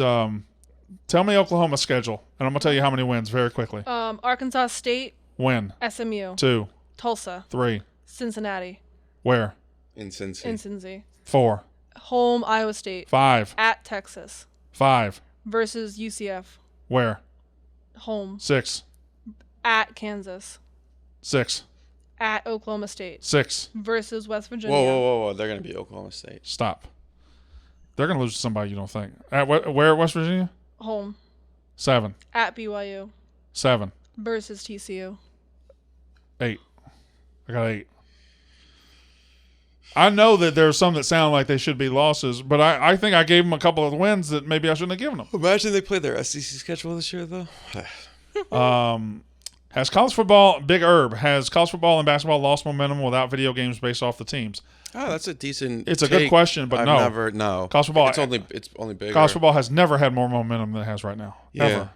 tell me Oklahoma's schedule, and I'm gonna tell you how many wins very quickly. Arkansas State. Win. SMU. 2. Tulsa. 3. Cincinnati. Where? In Cincy. In Cincy. 4. Home Iowa State. 5. At Texas. 5. Versus UCF. Where? Home. 6. At Kansas. 6. At Oklahoma State. 6. Versus West Virginia. Whoa. They're going to be Oklahoma State. Stop. They're going to lose to somebody you don't think. Where at West Virginia? Home. 7. At BYU. 7. Versus TCU. 8. I got 8. I know that there's some that sound like they should be losses, but I think I gave them a couple of wins that maybe I shouldn't have given them. Imagine they play their SEC schedule this year, though. Has college football and basketball lost momentum without video games based off the teams? Oh, that's a decent. It's a good question, but no. College football. It's only bigger. College football has never had more momentum than it has right now. Yeah. Ever.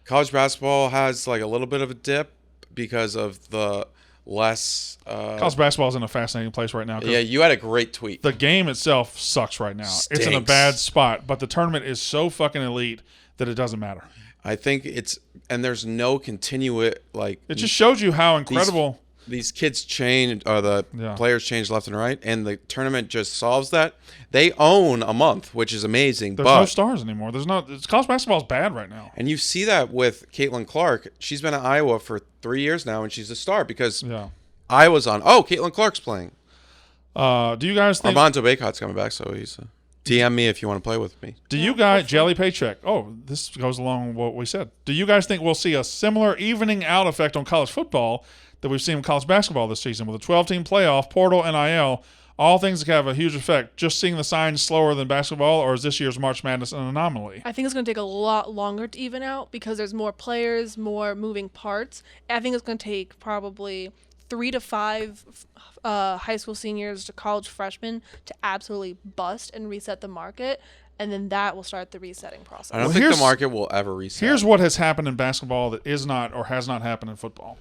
College basketball has like a little bit of a dip because of the less. College basketball is in a fascinating place right now. Yeah, you had a great tweet. The game itself sucks right now. Stinks. It's in a bad spot, but the tournament is so fucking elite that it doesn't matter. I think there's no continuous like. It just shows you how incredible these kids change, or the players change left and right, and the tournament just solves that. They own a month, which is amazing. There's no stars anymore. College basketball is bad right now. And you see that with Caitlin Clark. She's been at Iowa for 3 years now, and she's a star because Iowa's on. Oh, Caitlin Clark's playing. Do you guys think Armando Baycott's coming back? So he's DM me if you want to play with me. Do you guys Jelly Paycheck? Oh, this goes along with what we said. Do you guys think we'll see a similar evening out effect on college football that we've seen in college basketball this season with a 12-team playoff, portal, NIL, all things that have a huge effect? Just seeing the signs slower than basketball, or is this year's March Madness an anomaly? I think it's going to take a lot longer to even out because there's more players, more moving parts. I think it's going to take probably 3 to 5 high school seniors to college freshmen to absolutely bust and reset the market, and then that will start the resetting process. I don't think the market will ever reset. Here's what has happened in basketball that is not or has not happened in football.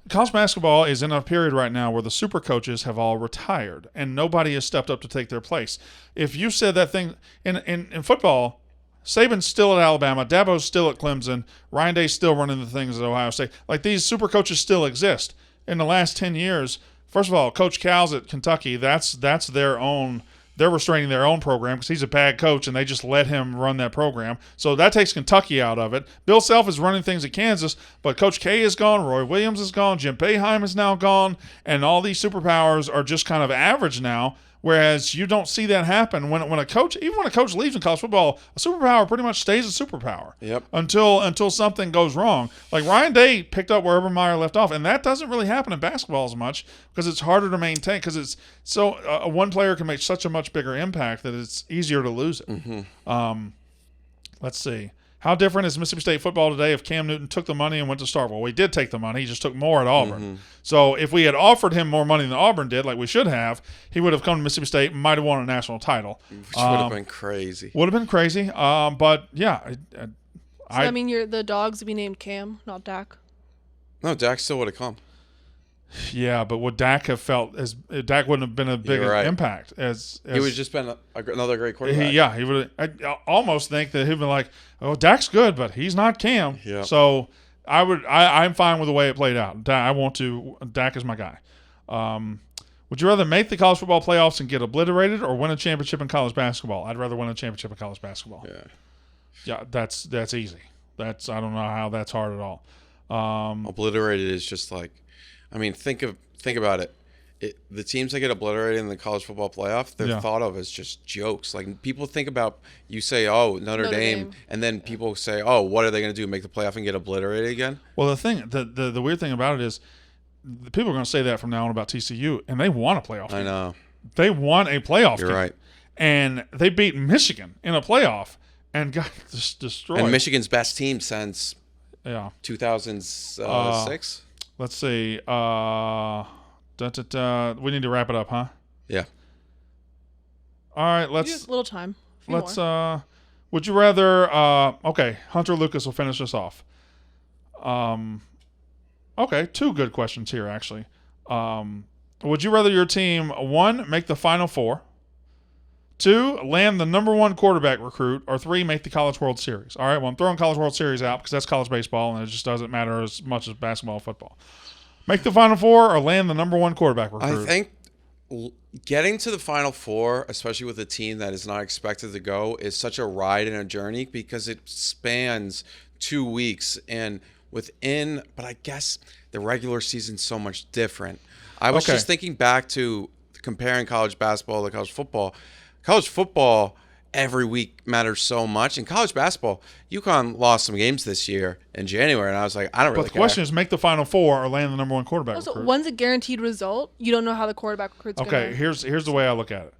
College basketball is in a period right now where the super coaches have all retired and nobody has stepped up to take their place. If you said that thing in football, Saban's still at Alabama, Dabo's still at Clemson, Ryan Day's still running the things at Ohio State. Like, these super coaches still exist. In the last 10 years, first of all, Coach Cal's at Kentucky, that's their own. They're restraining their own program because he's a bad coach, and they just let him run that program. So that takes Kentucky out of it. Bill Self is running things at Kansas, but Coach K is gone, Roy Williams is gone, Jim Boeheim is now gone, and all these superpowers are just kind of average now, whereas you don't see that happen. When a coach, even when a coach leaves in college football, a superpower pretty much stays a superpower. Yep. Until something goes wrong. Like, Ryan Day picked up where Urban Meyer left off, and that doesn't really happen in basketball as much because it's harder to maintain because it's so one player can make such a much bigger impact that it's easier to lose it. Mm-hmm. Let's see. How different is Mississippi State football today if Cam Newton took the money and went to Starkville? Well, he did take the money. He just took more at Auburn. So if we had offered him more money than Auburn did, like we should have, he would have come to Mississippi State and might have won a national title. Which would have been crazy. Would have been crazy. But, yeah. I mean, the dogs would be named Cam, not Dak. No, Dak still would have come. Yeah, but would Dak have felt Dak wouldn't have been a big impact as he would have just been another great quarterback. He would. I almost think that he'd be like, "Oh, Dak's good, but he's not Cam." Yeah. So I'm fine with the way it played out. Dak is my guy. Would you rather make the college football playoffs and get obliterated, or win a championship in college basketball? I'd rather win a championship in college basketball. Yeah. Yeah, that's easy. I don't know how that's hard at all. Obliterated is just like, I mean, think about it. The teams that get obliterated in the college football playoff, they're thought of as just jokes. Like, people think about, you say, oh, Notre Dame, and then people say, oh, what are they going to do, make the playoff and get obliterated again? Well, the weird thing about it is, the people are going to say that from now on about TCU, and they won a playoff game. I know. They won a playoff game. You're right. And they beat Michigan in a playoff and got destroyed. And Michigan's best team since 2006. Let's see. We need to wrap it up, huh? Yeah. All right, let's. A little time. Let's. Would you rather? Okay, Hunter Lucas will finish us off. Okay, two good questions here actually. Would you rather your team 1 make the Final Four, 2 land the #1 quarterback recruit, or 3 make the College World Series? All right, well, I'm throwing College World Series out because that's college baseball and it just doesn't matter as much as basketball and football. Make the Final Four or land the #1 quarterback recruit? I think getting to the Final Four, especially with a team that is not expected to go, is such a ride and a journey because it spans 2 weeks but I guess the regular season's so much different. I was just thinking back to comparing college basketball to college football. College football, every week matters so much. In college basketball, UConn lost some games this year in January, and I was like, I don't really care. But the question is, make the Final Four or land the #1 quarterback Also, recruit? one's a guaranteed result. You don't know how the quarterback recruit's going to... Okay, here's the way I look at it.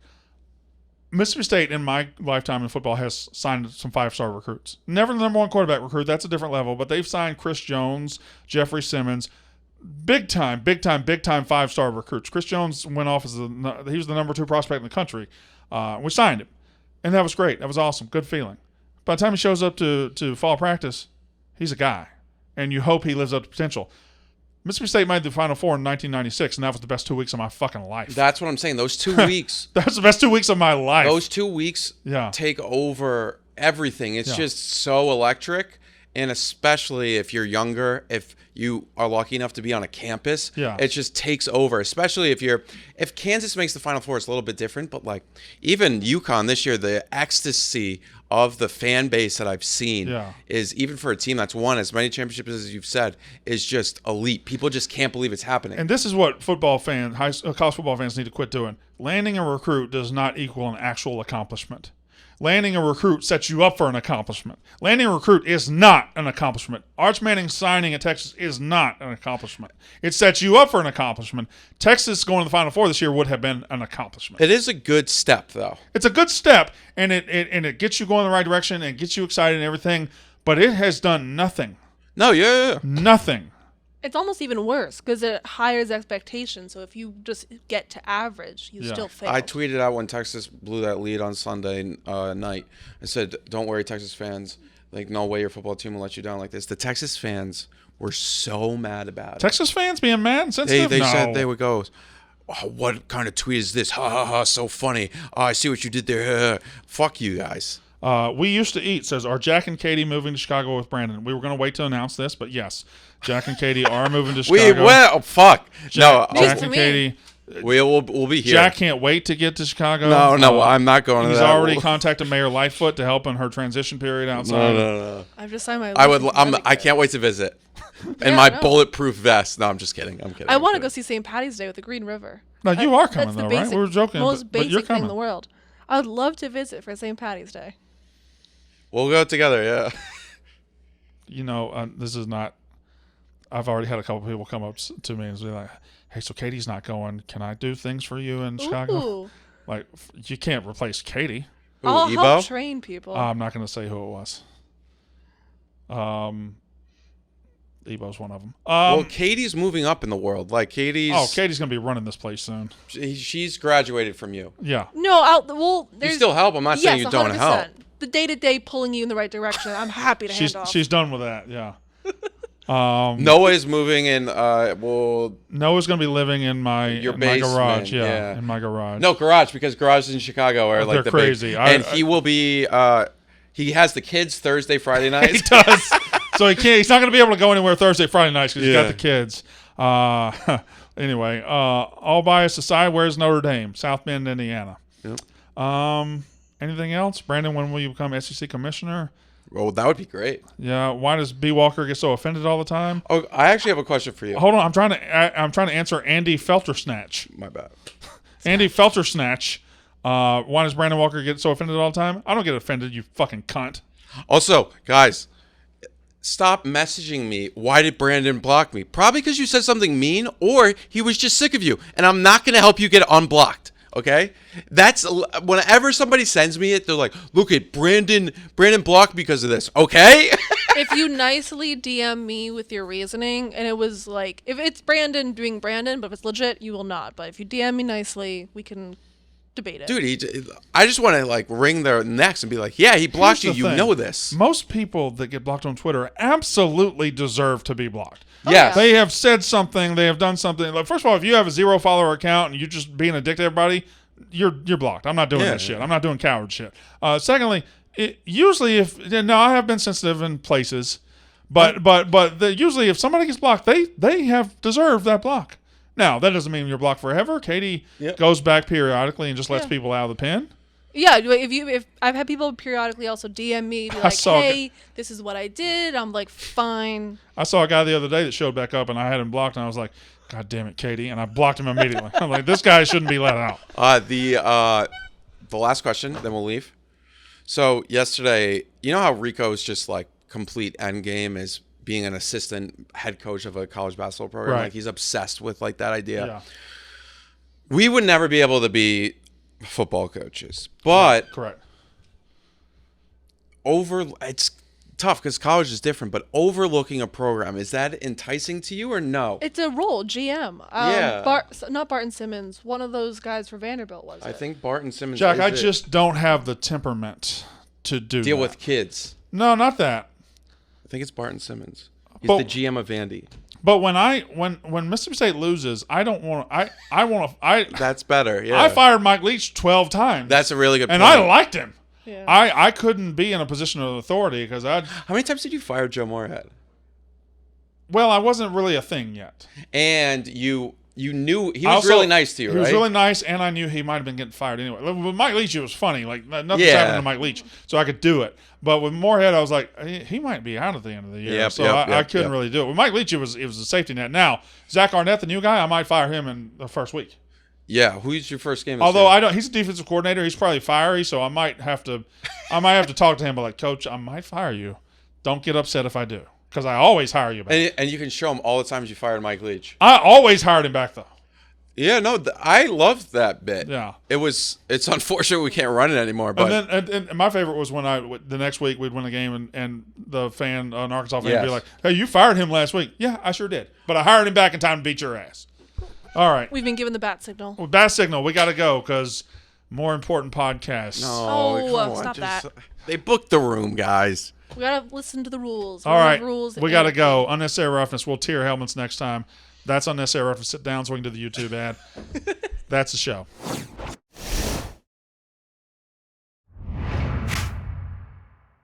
Mississippi State, in my lifetime in football, has signed some 5-star recruits. Never the #1 quarterback recruit. That's a different level. But they've signed Chris Jones, Jeffrey Simmons, big time 5-star recruits. Chris Jones went off he was the #2 prospect in the country. We signed him, and that was great. That was awesome. Good feeling. By the time he shows up to fall practice, he's a guy, and you hope he lives up to potential. Mississippi State made the Final Four in 1996, and that was the best 2 weeks of my fucking life. That's what I'm saying. Those 2 weeks. That was the best 2 weeks of my life. Those 2 weeks take over everything. It's just so electric, and especially if you're younger, if you are lucky enough to be on a campus, it just takes over. Especially if Kansas makes the Final Four, it's a little bit different. But like even UConn this year, the ecstasy of the fan base that I've seen is, even for a team that's won as many championships as you've said, is just elite. People just can't believe it's happening. And this is what college football fans need to quit doing. Landing a recruit does not equal an actual accomplishment. Landing a recruit sets you up for an accomplishment. Landing a recruit is not an accomplishment. Arch Manning signing at Texas is not an accomplishment. It sets you up for an accomplishment. Texas going to the Final Four this year would have been an accomplishment. It is a good step, though. It's a good step, and it gets you going in the right direction and gets you excited and everything, but it has done nothing. No, yeah. Nothing. It's almost even worse because it hires expectations. So if you just get to average, you still fail. I tweeted out when Texas blew that lead on Sunday night. I said, don't worry, Texas fans. Like, no way your football team will let you down like this. The Texas fans were so mad about it. Texas fans being mad and sensitive? They said they would go, oh, what kind of tweet is this? Ha, ha, ha, so funny. Oh, I see what you did there. Fuck you guys. We used to eat says, are Jack and Katie moving to Chicago with Brandon? We were going to wait to announce this, but yes, Jack and Katie are moving to Chicago. Fuck. Jack to and me. Katie. We'll be here. Jack can't wait to get to Chicago. No, I'm not going to that. He's already contacted Mayor Lightfoot to help in her transition period outside. No. I've just signed my. I can't wait to visit. In my bulletproof vest. No, I'm just kidding. I'm kidding. I want to go see St. Patty's Day with the Green River. No, you are coming That's though, the right? We were joking, most but you're basic thing coming. in the world. I would love to visit for St. Patty's Day. We'll go together, yeah. You know, this is not. I've already had a couple people come up to me and be like, "Hey, so Katie's not going. Can I do things for you in Chicago?" Like, you can't replace Katie. I'll Ebo? help train people. I'm not going to say who it was. Ebo's one of them. Well, Katie's moving up in the world. Like Katie's gonna be running this place soon. she's graduated from you. Yeah. No, You there's still help. I'm not saying you don't 100%. help. The day-to-day pulling you in the right direction. I'm happy to hand off. She's done with that. Yeah. Noah is moving in. Noah's gonna be living in my basement, garage. yeah. In my garage. No, garage, because garages in Chicago are like they're crazy. And he will be. He has the kids Thursday, Friday nights. He does. So he's not going to be able to go anywhere Thursday, Friday nights because he's got the kids. Anyway, all bias aside, where's Notre Dame? South Bend, Indiana. Yep. Anything else? Brandon, when will you become SEC commissioner? Well, that would be great. Yeah. Why does B. Walker get so offended all the time? Oh, I actually have a question for you. Hold on. I'm trying to answer Andy Feltersnatch. My bad. Andy Feltersnatch. Why does Brandon Walker get so offended all the time? I don't get offended, you fucking cunt. Also, guys, stop messaging me. Why did Brandon block me? Probably because you said something mean, or he was just sick of you. And I'm not going to help you get unblocked. Okay? That's whenever somebody sends me it, they're like, "Look at Brandon blocked because of this." Okay? If you nicely DM me with your reasoning, and it was like, if it's Brandon doing Brandon, but if it's legit, you will not. But if you DM me nicely, we can debate it. Dude, I just want to like wring their necks and be like, yeah, he blocked you. Here's the You thing. know this. Most people that get blocked on Twitter absolutely deserve to be blocked. Yes. They have said something. They have done something. Like, first of all, if you have a 0 follower account and you're just being a dick to everybody, you're blocked. I'm not doing that shit. I'm not doing coward shit. Secondly, usually I have been sensitive in places, but usually if somebody gets blocked, they have deserved that block. Now, that doesn't mean you're blocked forever. Katie goes back periodically and just lets people out of the pen. Yeah, if I've had people periodically also DM me, be like, "Hey, this is what I did." I'm like, "Fine." I saw a guy the other day that showed back up, and I had him blocked, and I was like, "God damn it, Katie!" And I blocked him immediately. I'm like, "This guy shouldn't be let out." The last question, then we'll leave. So yesterday, you know how Rico's just like complete end game is being an assistant head coach of a college basketball program. Right. Like he's obsessed with like that idea. Yeah. We would never be able to be football coaches, but Correct. it's tough because college is different. But overlooking a program, is that enticing to you or no? It's a role, GM. Yeah. Not Barton Simmons. One of those guys for Vanderbilt was it? I think Barton Simmons. Jack, is I it. just don't have the temperament to deal that. with kids. No, not that. I think it's Barton Simmons. He's But- the GM of Vandy. But when Mississippi State loses, I don't want to. I want to. That's better. Yeah. I fired Mike Leach 12 times. That's a really good and point. I liked him. Yeah. I couldn't be in a position of authority because How many times did you fire Joe Moorhead? I wasn't really a thing yet. And you knew he I was also- really nice to you, He right? was really nice, and I knew he might have been getting fired anyway. With Mike Leach, it was funny. Like, nothing's Yeah. happened to Mike Leach, so I could do it. But with Moorhead, I was like, he might be out at the end of the year. Yep, so yep, I yep, couldn't yep. really do it. With Mike Leach, it was a safety net. Now, Zach Arnett, the new guy, I might fire him in the first week. Yeah. Who's your first game? Although I don't, he's a defensive coordinator. He's probably fiery, so I might have to talk to him. But like, Coach, I might fire you. Don't get upset if I do, because I always hire you back. and you can show him all the times you fired Mike Leach. I always hired him back though. Yeah, no, I loved that bit. Yeah. It's unfortunate we can't run it anymore, but And then and my favorite was when the next week we'd win a game and the fan, an Arkansas fan, would be Yes. like, "Hey, you fired him last week." Yeah, I sure did, but I hired him back in time to beat your ass. All right, We've been given the bat signal. well, bat signal. We got to go because more important podcasts. no, come on, stop that. They booked the room, guys. We gotta listen to the rules. All right, rules we got to go. Unnecessary roughness. We'll tear helmets next time. That's unnecessary roughness. Sit down so we can do the YouTube ad. That's the show.